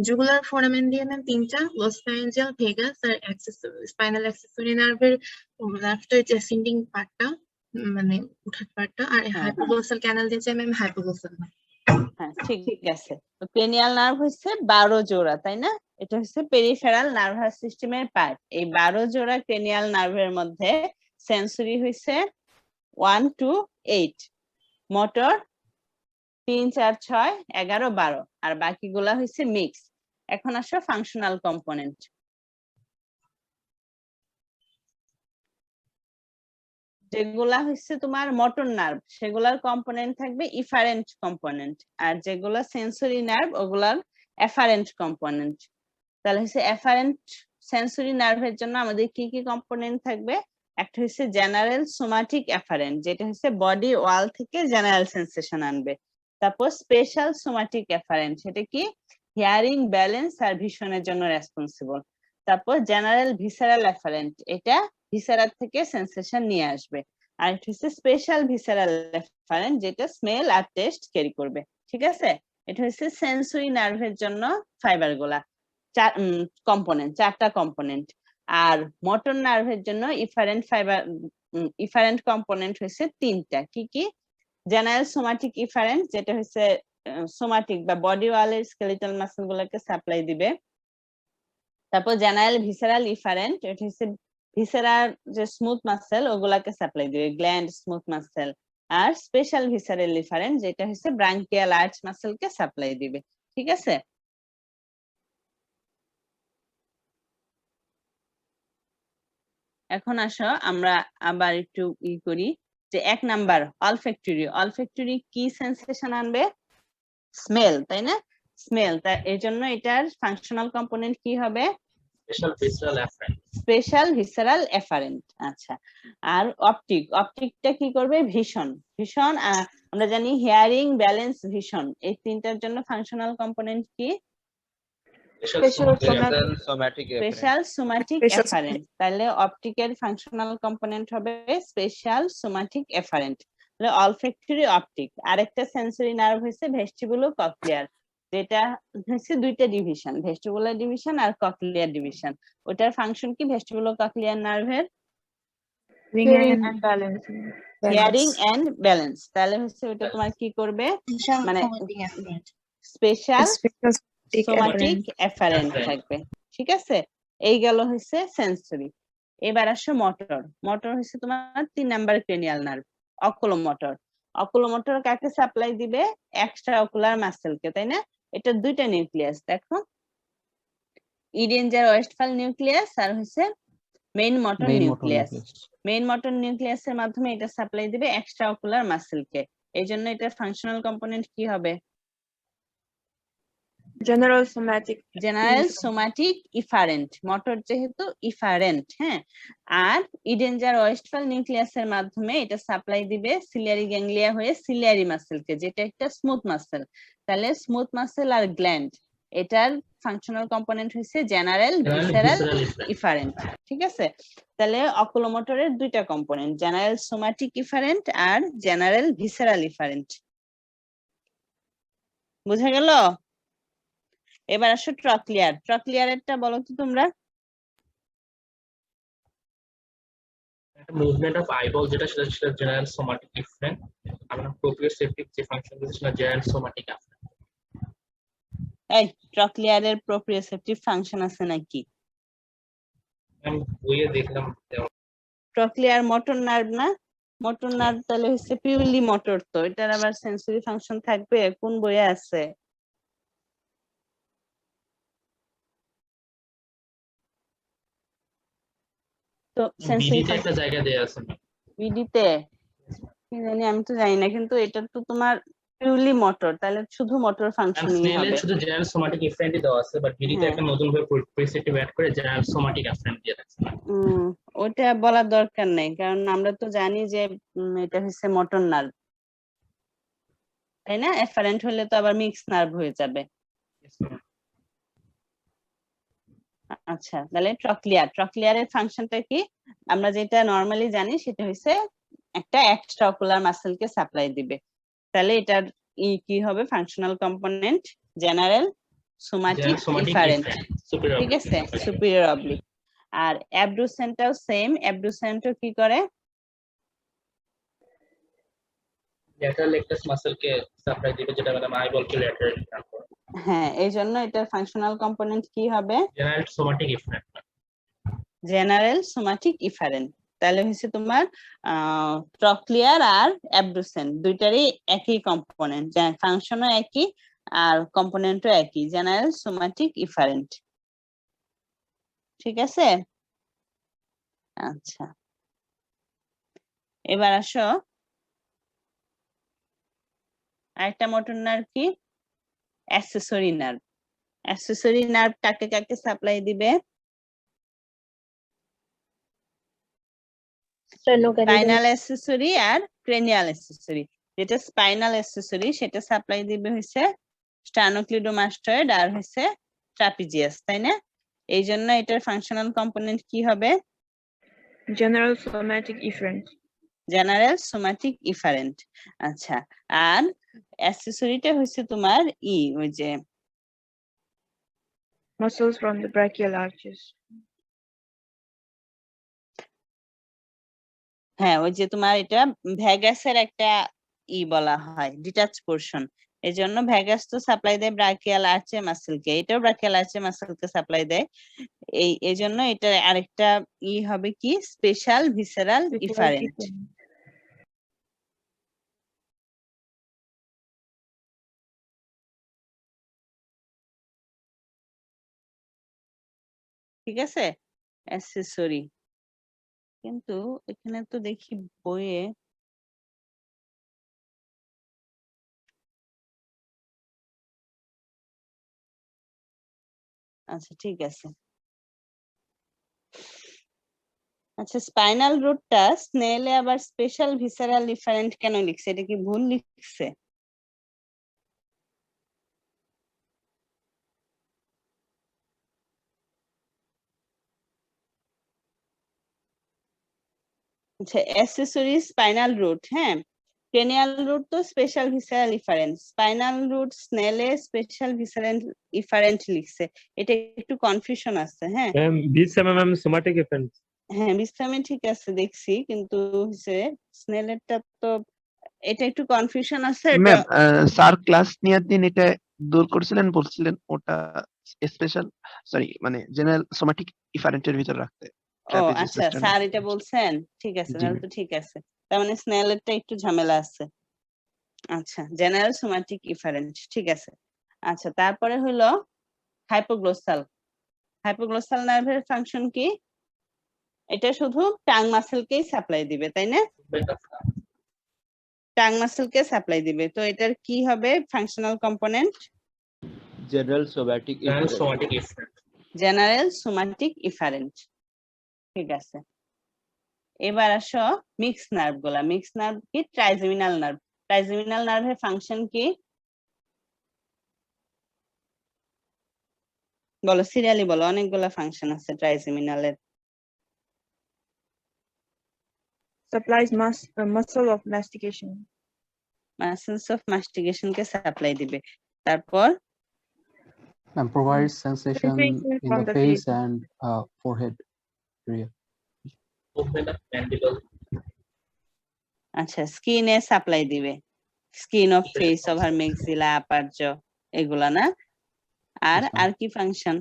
জুগুলার ফোরামেন দিয়ে ম্যাম 3টা, গ্লোসোফ্যারিঞ্জিয়াল, ভেগাস আর স্পাইনাল অ্যাক্সেসরি নার্ভের নার্ভটা যে অ্যাসেন্ডিং পার্টটা মানে উঠার পার্টটা। আর হাইপোগ্লোসাল ক্যানাল দিয়ে যায় ম্যাম হাইপোগ্লোসাল। হ্যাঁ ঠিক আছে, তো ক্রেনিয়াল নার্ভ হচ্ছে 12 জোড়া, তাই না? এটা হচ্ছে পেরিফেরাল নার্ভাস সিস্টেমের পার্ট। এই 12 জোড়া ক্রেনিয়াল নার্ভের মধ্যে সেন্সরি হচ্ছে 1 to 8, মোটর 3 4 6 11 12, আর বাকিগুলা হচ্ছে মিক্স। এখন আসো ফাংশনাল কম্পোনেন্ট। যেগুলা হচ্ছে তোমার মোটর নার্ভ সেগুলার কম্পোনেন্ট থাকবে ইফারেন্ট কম্পোনেন্ট, আর যেগুলা সেন্সরি নার্ভ ওগুলার এফারেন্ট কম্পোনেন্ট। তাহলে হচ্ছে এফারেন্ট সেন্সরি নার্ভের জন্য আমাদের কি কি কম্পোনেন্ট থাকবে? একটা হচ্ছে জেনারেল সোমাটিক এফারেন্ট, যেটা হচ্ছে বডি ওয়াল থেকে জেনারেল সেন্সেশন আনবে। তারপর স্পেশাল সোমাটিক এফারেন্ট, সেটা কি হিয়ারিং, ব্যালেন্স আর ভিশনের জন্য রেসপন্সিবল। তারপর জেনারেল ভিসেরাল এফারেন্ট, এটা ভিসেরাল থেকে সেন্সেশন নিয়ে আসবে। আর এটা হচ্ছে স্পেশাল ভিসেরাল এফারেন্ট, যেটা স্মেল আর টেস্ট ক্যারি করবে। ঠিক আছে, এটা হচ্ছে সেন্সরি নার্ভের জন্য ফাইবার গুলা কম্পোনেন্ট, 4টা কম্পোনেন্ট। আর মোটর নার্ভের জন্য ইফারেন্ট ফাইবার ইফারেন্ট কম্পোনেন্ট হচ্ছে 3টা। কি কি? জেনারেল সোমাটিক ইফারেন্ট, যেটা হচ্ছে সোমাটিক বা বডি ওয়ালের স্কেলিটাল মাসল গুলোকে সাপ্লাই দিবে। তারপর জেনারেল ভিসেরাল ইফারেন্ট, এটা হচ্ছে ভিসেরাল যে স্মুথ মাসেল ওগুলাকে সাপ্লাই দিবে, গ্ল্যান্ড, স্মুথ মাসেল। আর স্পেশাল ভিসেরাল ইফারেন্ট, যেটা হচ্ছে ব্রাঙ্কিয়াল আর্চ মাসেলকে সাপ্লাই দিবে। ঠিক আছে, এখন আসো আমরা আবার একটু করি যে 1 নাম্বার অলফ্যাক্টরি। অলফ্যাক্টরি কি সেন্সেশন আনবে? স্মেল, তাই না? স্মেল। তা এর জন্য এটার ফাংশনাল কম্পোনেন্ট কি হবে? Special visceral efferent. Special visceral efferent. আচ্ছা, আর অপটিক, অপটিকটা কি করবে? ভিশন। ভিশন আমরা জানি হিয়ারিং, ব্যালেন্স, ভিশন, এই 3টার জন্য ফাংশনাল কম্পোনেন্ট কি? Special somatic afferent. তাহলে অপটিকের ফাংশনাল কম্পোনেন্ট হবে স্পেশাল সোমাটিক এফারেন্ট। তাহলে অলফ্যাক্টরি, অপটিক। আরেকটা সেন্সরি নার্ভ হচ্ছে ভেস্টিবুলো কক্লিয়ার, যেটা হচ্ছে 2টা ডিভিশন, ভেস্টিবুলার ডিভিশন আর কক্লিয়ার ডিভিশন। ওটার ফাংশন কি ভেস্টিবুলো কক্লিয়ার নার্ভের? Hearing and balance. Hearing and balance. তাহলে হচ্ছে ওটা তোমার কি করবে? মানে স্পেশাল সোমাটিক এফারেন্ট থাকবে। ঠিক আছে, এই গেল হচ্ছে সেন্সরি। এবার আসো মোটর। মোটর হচ্ছে তোমার 3 number cranial nerve, oculomotor. Oculomotor কাকে সাপ্লাই দিবে? এক্সট্রা অকুলার মাসেলকে, তাই না? এটা 2টা নিউক্লিয়াস, দেখো, ইডেঞ্জার ওয়েস্টফাল নিউক্লিয়াস আর হচ্ছে main motor nucleus. Main motor নিউক্লিয়াসের মাধ্যমে এটা সাপ্লাই দিবে এক্সট্রা অকুলার মাসেলকে। এই জন্য এটার ফাংশনাল কম্পোনেন্ট কি হবে? General somatic. General somatic efferent. Motor যেহেতু ইফারেন্ট, হ্যাঁ। আর ইডেঞ্জার ওয়েস্টফাল নিউক্লিয়াসের মাধ্যমে এটা সাপ্লাই দিবে সিলিয়ারি গ্যাংলিয়া হয়ে সিলিয়ারি মাসেলকে, যেটা একটা স্মুথ মাসেল। তাহলে স্মুথ মাসেল আর গ্ল্যান্ড, এটার ফাংশনাল কম্পোনেন্ট হচ্ছে জেনারেল ভিসেরাল ইফারেন্ট। ঠিক আছে, তাহলে অকুলোমোটরের 2টা কম্পোনেন্ট, জেনারেল সোমাটিক ইফারেন্ট আর জেনারেল ভিসেরাল ইফারেন্ট। বুঝা গেল? এবার আসো ট্রক্লিয়ার। ট্রক্লিয়ারেরটা বলো তো তোমরা। মুভমেন্ট অফ আইবল, যেটা সেটা জেনারেল সোমাটিক এফারেন্ট। আমরা প্রোপ্রিওসেপটিভ যে ফাংশন দিয়েছি সেটা জেনারেল সোমাটিক এফারেন্ট। এই ট্রক্লিয়ারের প্রোপ্রিওসেপটিভ ফাংশন আছে নাকি? আমি বইয়ে দেখলাম। ট্রক্লিয়ার মোটর নার্ভ না? মোটর নার্ভ তাহলে হচ্ছে পিউরলি মোটর, তো এটার আবার সেন্সরি ফাংশন থাকবে? কোন বইয়ে আছে? তো সেন্সরি বিডিতে একটা জায়গা দেয়া আছে। বিডিতে কি জানি, আমি তো জানি না, কিন্তু এটা তো তোমার পিউরলি মোটর, তাহলে শুধু মোটর ফাংশনই স্নেলে হবে। শুধু জেনারেল সোমাটিক এফারেন্টই দেওয়া আছে, বাট বিডিতে একটা নতুন ভাবে প্রিসেপটিভ অ্যাড করে জেনারেল সোমাটিক এফারেন্ট দিয়ে রাখছে। ওটা বলার দরকার নেই, কারণ আমরা তো জানি যে এটা হচ্ছে মোটর নার্ভ, তাই না? এফারেন্ট হলে তো আবার মিক্স নার্ভ হয়ে যাবে। আচ্ছা, তাহলে ট্রক্লিয়ার, ট্রক্লিয়ারের ফাংশনটা কি? আমরা যেটা নরমালি জানি সেটা হচ্ছে একটা এক্সট্রা অকুলার মাসেলকে সাপ্লাই দিবে। তাহলে এটার কি হবে? Functional component general somatic efferent. ঠিক আছে, সুপিরিয়র অবলিক। আর অ্যাবডুসেন্টটাও সেম। অ্যাবডুসেন্টও কি করে? ল্যাটারাল রেক্টাস মাসলকে সাপ্লাই দিবে, যেটা মানে আইবলকে ল্যাটারাল টার্ন করে। হ্যাঁ, এই জন্য এটার ফাংশনাল কম্পোনেন্ট কি হবে? General somatic efferent. General somatic efferent. তাহলে হচ্ছে তোমার ট্রক্লিয়ার আর অ্যাবডুসেন দুইটারই একই কম্পোনেন্ট, ফাংশনও একই আর কম্পোনেন্টও একই, জেনারেল সোমাটিক ইফারেন্ট। ঠিক আছে? আচ্ছা, এবার আসো আরেকটা মোটর নার্ভ কি? Accessory nerve. অ্যাক্সেসরি নার্ভ কাকে কাকে সাপ্লাই দিবে? স্পাইনাল অ্যাক্সেসরি আর ক্রেনিয়াল অ্যাক্সেসরি। যেটা স্পাইনাল অ্যাক্সেসরি সেটা সাপ্লাই দিবে হচ্ছে স্টার্নোক্লিডোমাস্টয়েড আর হচ্ছে ট্রাপিজিয়াস, তাই না? এই জন্য এটার ফাংশনাল কম্পোনেন্ট কি হবে? General somatic efferent. General somatic efferent. আচ্ছা, আর অ্যাক্সেসরিটা হচ্ছে তোমার ওই যে Muscles from the brachial arches. হ্যাঁ, ওই যে তোমার এটা ভ্যাগাসের একটা বলা হয়, ডিটাচ পোরশন। এই জন্য ভ্যাগাস তো সাপ্লাই দেয় ব্রাকিয়াল আর্চে মাসেলকে, এটাও ব্রাকিয়াল আর্চে মাসেলকে সাপ্লাই দেয়। এই জন্য এটা আরেকটা হবে কি? Special visceral efferent. ঠিক আছে? অ্যাক্সেসরি। কিন্তু এখানে তো দেখি বইয়ে আচ্ছা, ঠিক আছে। আচ্ছা, স্পাইনাল রুটটা স্নেলে আবার স্পেশাল ভিসেরাল ইফারেন্ট কেন লিখছে? এটা কি ভুল লিখছে? আচ্ছা, অ্যাক্সেসরি স্পাইনাল রুট, হ্যাঁ, ক্রেনিয়াল রুট তো special visceral efferent, spinal root স্নেলে স্পেশাল ভিসেরাল ইফারেন্ট লিখছে, এটা একটু কনফিউশন আছে। হ্যাঁ BCMM somatic effect. হ্যাঁ, বিশ্রামে ঠিক আছে দেখছি, কিন্তু হচ্ছে স্নেলেরটা তো এটা একটু কনফিউশন আছে। ম্যাম স্যার ক্লাস নেওয়ার দিন এটা দূর করছিলেন, বলছিলেন ওটা স্পেশাল সরি মানে জেনারেল সোমাটিক ইফারেন্টের ভিতর রাখতে। ও আচ্ছা, স্যার এটা বলছেন, ঠিক আছে, জি, তাহলে তো ঠিক আছে। তার মানে স্নেলেরটা একটু ঝামেলা আছে। আচ্ছা, জেনারেল সোমাটিক ইফারেন্ট, ঠিক আছে। আচ্ছা, তারপরে হলো হাইপোগ্লোসাল। হাইপোগ্লোসাল নার্ভের ফাংশন কি? এটা শুধু টাং মাসেলকেই সাপ্লাই দিবে, তাই না? টাং মাসেলকে সাপ্লাই দিবে, তো এটার কি হবে functional component? General somatic efferent. General somatic efferent, ঠিক আছে। এবার আসো মিক্স নার্ভ গুলা। মিক্স নার্ভ কি? Trigeminal nerve. ট্রাইজেমিনাল নার্ভের ফাংশন কি? বলো, সিরিয়ালি বলো, অনেকগুলা ফাংশন আছে ট্রাইজেমিনালের। Supplies muscle of mastication. Muscles of mastication কে সাপ্লাই দিবে। তারপর and provides sensation Sensation in from the the face face. and forehead area. Movement of mandible. আচ্ছা, স্কিনে সাপ্লাই দিবে, স্কিন অফ ফেস, ওভার মেক্সিলা, আপার জ, এগুলা না? আর Yes, ma'am. আর কি ফাংশন?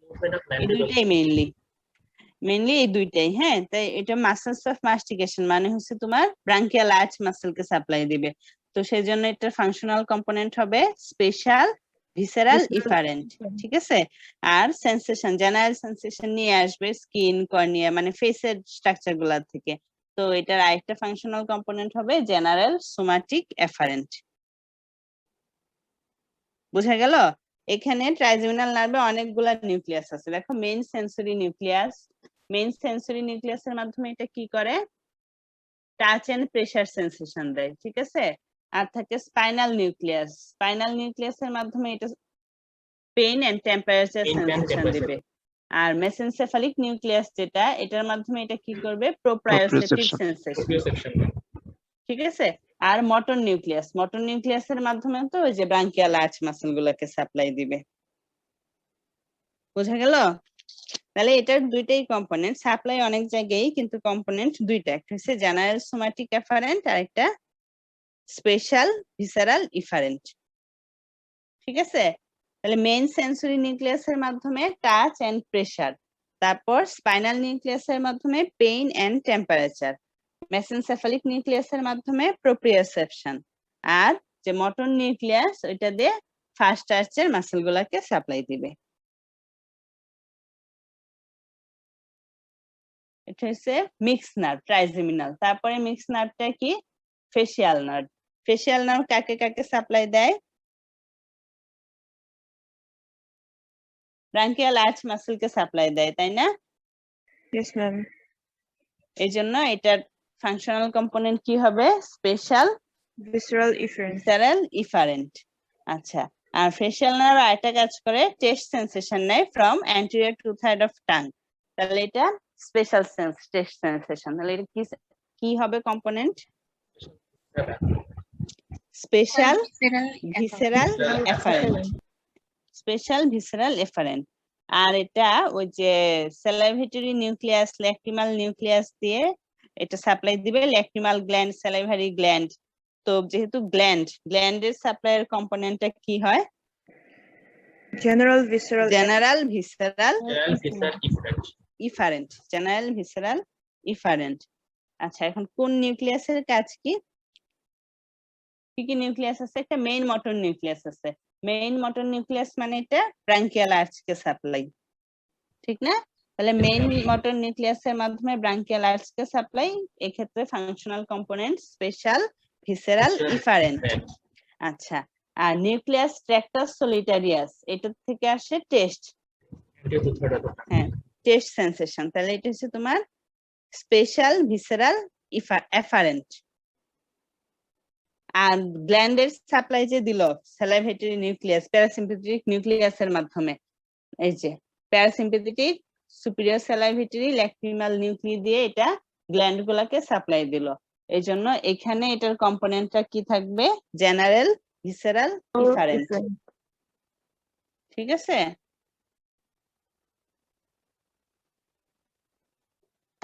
Movement of এই mandible. দুইটাই মেইনলি এই দুইটাই। হ্যাঁ, তাই এটা মাসেলস অফ মাস্টিকেশন মানে হচ্ছে তোমার ব্রাঙ্কিয়াল আর্চ মাসেলকে সাপ্লাই দিবে, তো সেই জন্য এটার ফাংশনাল কম্পোনেন্ট হবে স্পেশাল ভিসেরাল ইফারেন্ট, ঠিক আছে। আর সেন্সেশন, জেনারেল সেন্সেশন নিয়ে আসবে স্কিন, কর্নিয়া, মানে ফেসের স্ট্রাকচার গুলা থেকে, তো এটার আরেকটা ফাংশনাল কম্পোনেন্ট হবে জেনারেল সোমাটিক এফারেন্ট। বুঝা গেল? এখানে ট্রাইজেমিনাল নার্ভে অনেকগুলা নিউক্লিয়াস আছে। দেখো, main sensory nucleus, main sensory নিউক্লিয়াসের মাধ্যমে এটা কি করে? টাচ এন্ড প্রেসার সেন্সেশন দেয়, ঠিক আছে। আর থাকে স্পাইনাল নিউক্লিয়াস, স্পাইনাল নিউক্লিয়াসের মাধ্যমে এটা পেইন এন্ড টেম্পারেচার সেন্সেশন দিবে। আর মেসেনসেফালিক নিউক্লিয়াস যেটা, এটার মাধ্যমে এটা কি করবে? প্রোপ্রায়োসেপটিভ সেন্সেশন, ঠিক আছে। আর মোটর নিউক্লিয়াস, মোটর নিউক্লিয়াসের মাধ্যমে তো ওই যে ব্রাঙ্কিয়াল আর্চ মাসেল গুলোকে সাপ্লাই দিবে। বোঝা গেল? তাহলে এটার দুইটাই কম্পোনেন্ট, সাপ্লাই অনেক জায়গায় কিন্তু কম্পোনেন্ট দুইটা, একটা হচ্ছে জেনারেল সোমাটিক এফারেন্ট আর একটা স্পেশাল ভিসারাল ইফারেন্ট। ঠিক আছে, তাহলে মেইন সেন্সরি নিউক্লিয়াসের মাধ্যমে টাচ এন্ড প্রেসার, তারপর স্পাইনাল নিউক্লিয়াসের মাধ্যমে পেইন এন্ড টেম্পারেচার, মেসেনসেফালিক নিউক্লিয়াসের মাধ্যমে প্রোপ্রিওসেপশন, আর যে মোটর নিউক্লিয়াস ওইটা দিয়ে ফার্স্ট আর্চের মাসেল গুলাকে সাপ্লাই দিবে। এটা হচ্ছে মিক্স নার্ভ ট্রাইজেমিনাল। তারপরে মিক্স নার্ভটা কি? Facial nerve. ফেসিয়াল নার্ভ কাকে কাকে সাপ্লাই দেয়? ব্রাঙ্কিয়াল আর্চ মাসেলকে সাপ্লাই দেয়, তাই না? Yes, ma'am. এই জন্য এটার ফাংশনাল কম্পোনেন্ট কি হবে? Special Visceral efferent. Visceral efferent. আচ্ছা, আর ফেসিয়াল নার্ভ আরেকটা কাজ করে, টেস্ট সেন্সেশন নেয় from anterior two third of tongue. তাহলে এটা স্পেশাল সেন্স টেস্ট সেন্সেশন। তাহলে এটা কি হবে component? Special visceral efferent. Special visceral efferent. আর এটা ওই যে স্যালাইভেটরি নিউক্লিয়াস, ল্যাক্রিমাল নিউক্লিয়াস দিয়ে এটা সাপ্লাই দিবে, ল্যাক্রিমাল গ্ল্যান্ড, স্যালাইভারি গ্ল্যান্ড। তো যেহেতু গ্ল্যান্ডের সাপ্লাইয়ের কম্পোনেন্টটা কি হয়? General visceral. General visceral different. Efferent. General visceral efferent. আচ্ছা, এখন কোন নিউক্লিয়াসের কাজ কি? কি কি নিউক্লিয়াস আছে? একটা মেইন মোটর নিউক্লিয়াস আছে। মেইন মোটর নিউক্লিয়াস মানে এটা ব্রাঙ্কিয়াল আর্চকে সাপ্লাই, ঠিক না? তাহলে মেইন মোটর নিউক্লিয়াসের মাধ্যমে ব্রাঙ্কিয়াল আর্চকে সাপ্লাই, এক্ষেত্রে functional component special visceral efferent. আচ্ছা, আর নিউক্লিয়াস ট্র্যাক্টাস সলিটারিয়াস, এটা থেকে আসে টেস্ট, হ্যাঁ, টেস্ট সেন্সেশন। তাহলে এটা হচ্ছে তোমার স্পেশাল ভিসেরাল এফারেন্ট। আর গ্ল্যান্ডের সাপ্লাই যে দিল স্যালাইভেটরি নিউক্লিয়াস, প্যারাসিম্পেথেটিক নিউক্লিয়াসের মাধ্যমে, এই যে প্যারাসিম্পেথেটিক সুপিরিয়র স্যালাইভেটরি ল্যাক্রিমাল নিউক্লিয়াস দিয়ে এটা গ্ল্যান্ড গুলাকে সাপ্লাই দিল। এই জন্য এখানে এটার কম্পোনেন্টটা কি থাকবে? General visceral efferent. ঠিক আছে,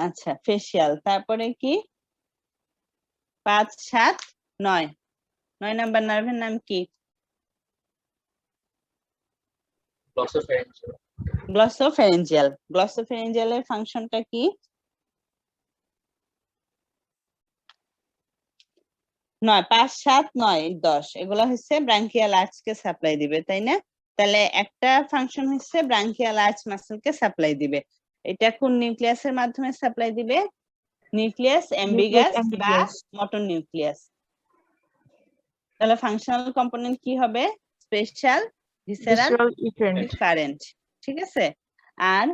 আচ্ছা ফেসিয়াল। তারপরে কি? 5, 7, 9 নাম্বার নার্ভের নাম কি? গ্লসোফ্যারিঞ্জিয়াল। গ্লসোফ্যারিঞ্জিয়ালের ফাংশনটা কি? 9, 5, 7, 9, 10 এগুলা হচ্ছে ব্রাঙ্কিয়াল আর্চকে সাপ্লাই দিবে, তাই না? তাহলে একটা ফাংশন হচ্ছে ব্রাঙ্কিয়াল আর্চ মাসেলকে সাপ্লাই দিবে। এটা কোন নিউক্লিয়াসের মাধ্যমে সাপ্লাই দিবে? নিউক্লিয়াস এমবিগাস বা মোটর নিউক্লিয়াস। তাহলে ফাংশনাল কম্পোনেন্ট কি হবে? Special visceral efferent. ঠিক আছে, আর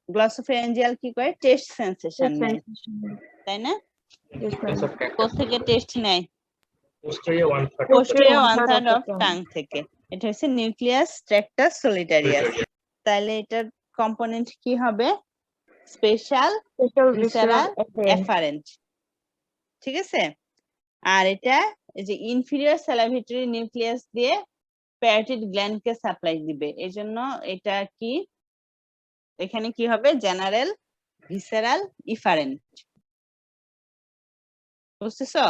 গ্লসোফ্যারিঞ্জিয়াল কি করে? টেস্ট সেন্সেশন নেয়, তাই না? কোথেকে টেস্ট নেয়? Posterior 1/3 পোস্টেরিয়র 1/3 অফ টাং থেকে। এটা হচ্ছে নিউক্লিয়াস ট্র্যাক্টাস সলিটারিয়াস। তাহলে এটার কম্পোনেন্ট কি হবে? Special visceral efferent. ঠিক আছে, আর এটা এই যে ইনফিরিয়র স্যালাইভেটরি নিউক্লিয়াস দিয়ে প্যারাটিড গ্ল্যান্ডকে সাপ্লাই দিবে। এজন্য এটা কি, এখানে কি হবে? General visceral efferent. বুঝতেছো?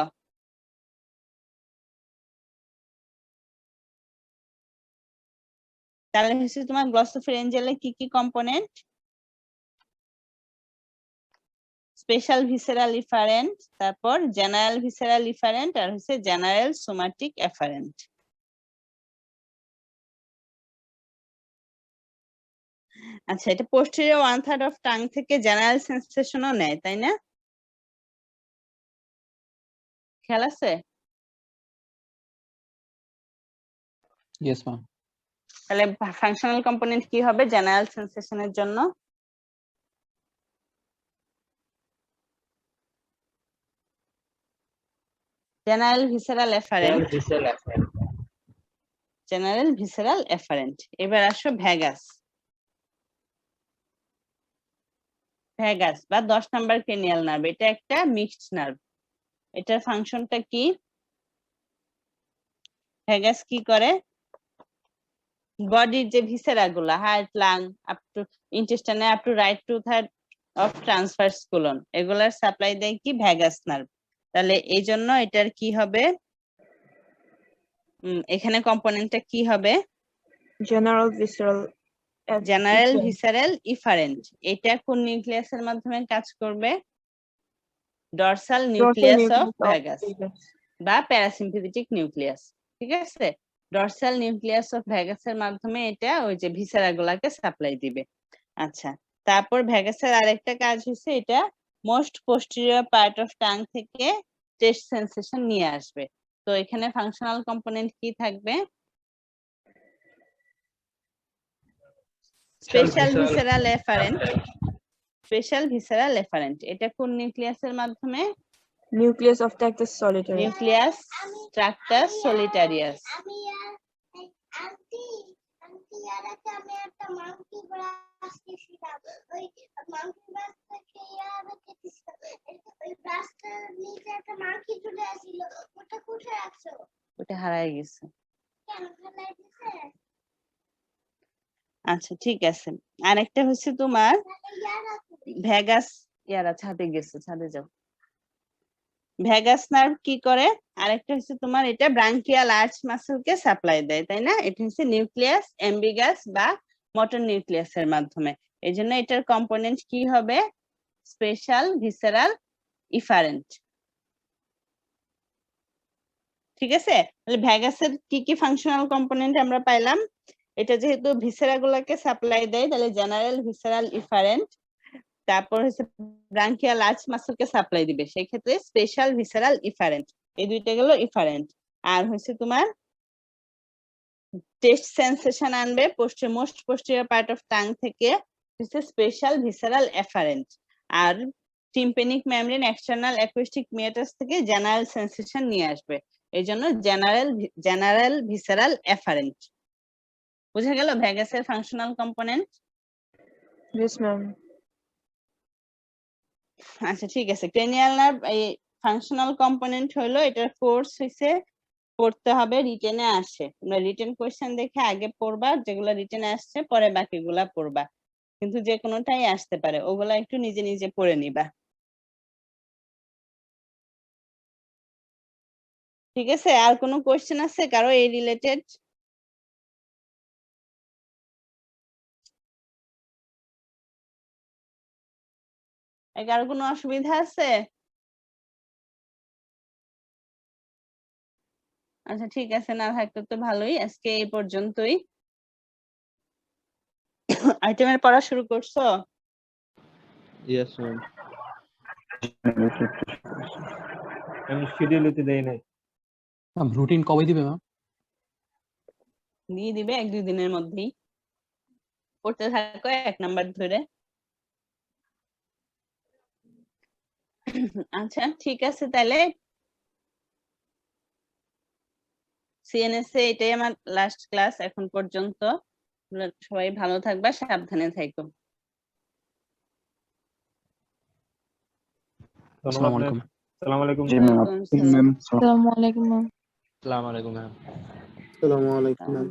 তাহলে হচ্ছে তোমার গ্লসোফ্যারিঞ্জিয়ালে কি কি কম্পোনেন্ট? স্পেশাল ভিসেরাল ইফারেন্ট, তারপর জেনারেল ভিসেরাল ইফারেন্ট, আর হচ্ছে জেনারেল সোমাটিক এফারেন্ট। আচ্ছা, এটা পোস্টেরিয়র 1/3 অফ টাং থেকে জেনারেল সেন্সেশনও নেয়, তাই না? খেয়াল আছে? Yes, ma'am. তাহলে ফাংশনাল কম্পোনেন্ট কি হবে জেনারেল সেন্সেশনের জন্য? General visceral efferent. General visceral efferent. এবার আসো ভ্যাগাস। ভ্যাগাস বা 10 নাম্বার ক্রেনিয়াল নার্ভ, এটা একটা মিক্সড নার্ভ। এটার ফাংশনটা কি? ভ্যাগাস কি করে? বডির যে ভিসেরা গুলা হার্ট লাং আপ টু ইন্টেস্টাইনে up to right two third of transverse colon এগুলার সাপ্লাই দেয় কি ভ্যাগাস নার্ভ। তাহলে এই জন্য এটার কি হবে, এখানে কম্পোনেন্টটা কি হবে, General visceral. General efferent. Visceral efferent. এটা কোন নিউক্লিয়াসের মাধ্যমে কাজ করবে, dorsal Dorsal nucleus of nucleus of vagus vagus. বা প্যারাসিম্পেথেটিক নিউক্লিয়াস। ঠিক আছে, ডরসাল নিউক্লিয়াস অফ ভ্যাগাসের মাধ্যমে এটা ওই যে ভিসেরা গুলাকে সাপ্লাই দিবে। আচ্ছা, তারপর ভ্যাগাসের আরেকটা কাজ হচ্ছে এটা most posterior part of tongue থেকে টেস্ট সেন্সেশন নিয়ে আসবে। তো এখানে ফাংশনাল কম্পোনেন্ট কি থাকবে, special visceral efferent. Special visceral afferent এটা কোন নিউক্লিয়াসের মাধ্যমে, Nucleus of Tractus solitarius. Nucleus tractus solitarius. ওটা হারায় গেছে। আচ্ছা ঠিক আছে, আরেকটা হচ্ছে তোমার ভ্যাগাস ইয়ারা ছাদে গেছে, ছাদে যাও। ভ্যাগাস নার্ভ কি করে, আরেকটা হচ্ছে তোমার এটা ব্রাঙ্কিয়াল আর্চ মাসলকে সাপ্লাই দেয়, তাই না? এটা হচ্ছে নিউক্লিয়াস এমবিগাস বা মোটর নিউক্লিয়াসের মাধ্যমে। এই জন্য এটার কম্পোনেন্ট কি হবে, স্পেশাল ভিসেরাল ইফারেন্ট। ঠিক আছে, তাহলে ভ্যাগাসের কি কি ফাংশনাল কম্পোনেন্ট আমরা পাইলাম, এটা যেহেতু ভিসেরা গুলাকে সাপ্লাই দেয় তাহলে জেনারেল ভিসেরাল ইফারেন্ট, তারপর হচ্ছে ব্রাঙ্কিয়াল আর্চ মাসলকে সাপ্লাই দিবে, সেই ক্ষেত্রে স্পেশাল ভিসেরাল ইফারেন্ট। এই দুইটা গেল ইফারেন্ট। আর হচ্ছে তোমার টেস্ট সেন্সেশন আনবে most posterior part of tongue থেকে, হচ্ছে স্পেশাল ভিসেরাল এফারেন্ট। আর টিম্পেনিক মেমব্রেন এক্সটার্নাল অ্যাকুস্টিক মিয়াটাস থেকে জেনারেল সেন্সেশন নিয়ে আসবে, এই জন্য জেনারেল ভিসেরাল এফারেন্ট। বুঝা গেল ভ্যাগাসের ফাংশনাল কম্পোনেন্ট? Yes, ma'am. আচ্ছা ঠিক আছে, ক্রেনিয়াল নার্ভ এই ফাংশনাল কম্পোনেন্ট হলো, এটার ফোর্স হইছে পড়তে হবে, রিটেনে আসে। তোমরা রিটেন কোশ্চেন দেখে আগে পড়বা, যেগুলো রিটেনে আসছে পরে বাকিগুলা পড়বা, কিন্তু যে কোনোটাই আসতে পারে, ওগুলা একটু নিজে নিজে পড়ে নিবা। ঠিক আছে, আর কোনো কোশ্চেন আছে কারো এই রিলেটেড? কারো কোনো অসুবিধা আছে? আচ্ছা ঠিক আছে, না থাকলে তো ভালোই, আজকে এই পর্যন্তই। আইটেমের পড়া শুরু করছো? Yes ma'am. আমি শিডিউলিতে দেই নাই। রুটিন কবে দিবে ম্যাম? দিয়ে দিবে 1-2 দিনের মধ্যেই, পড়তে থাকো 1 নাম্বার ধরে। আচ্ছা ঠিক আছে, তাহলে সিএনএস এ এটাই আমার লাস্ট ক্লাস এখন পর্যন্ত। তোমরা সবাই ভালো থাকবা, সাবধানে থাকো। আসসালামু আলাইকুম। আসসালামু আলাইকুম। জি ম্যাম। ওয়ালাইকুম আসসালাম। ম্যাম। Assalamu alaikum, ma'am. আসসালামু আলাইকুম ম্যাম। আসসালামু আলাইকুম ম্যাম।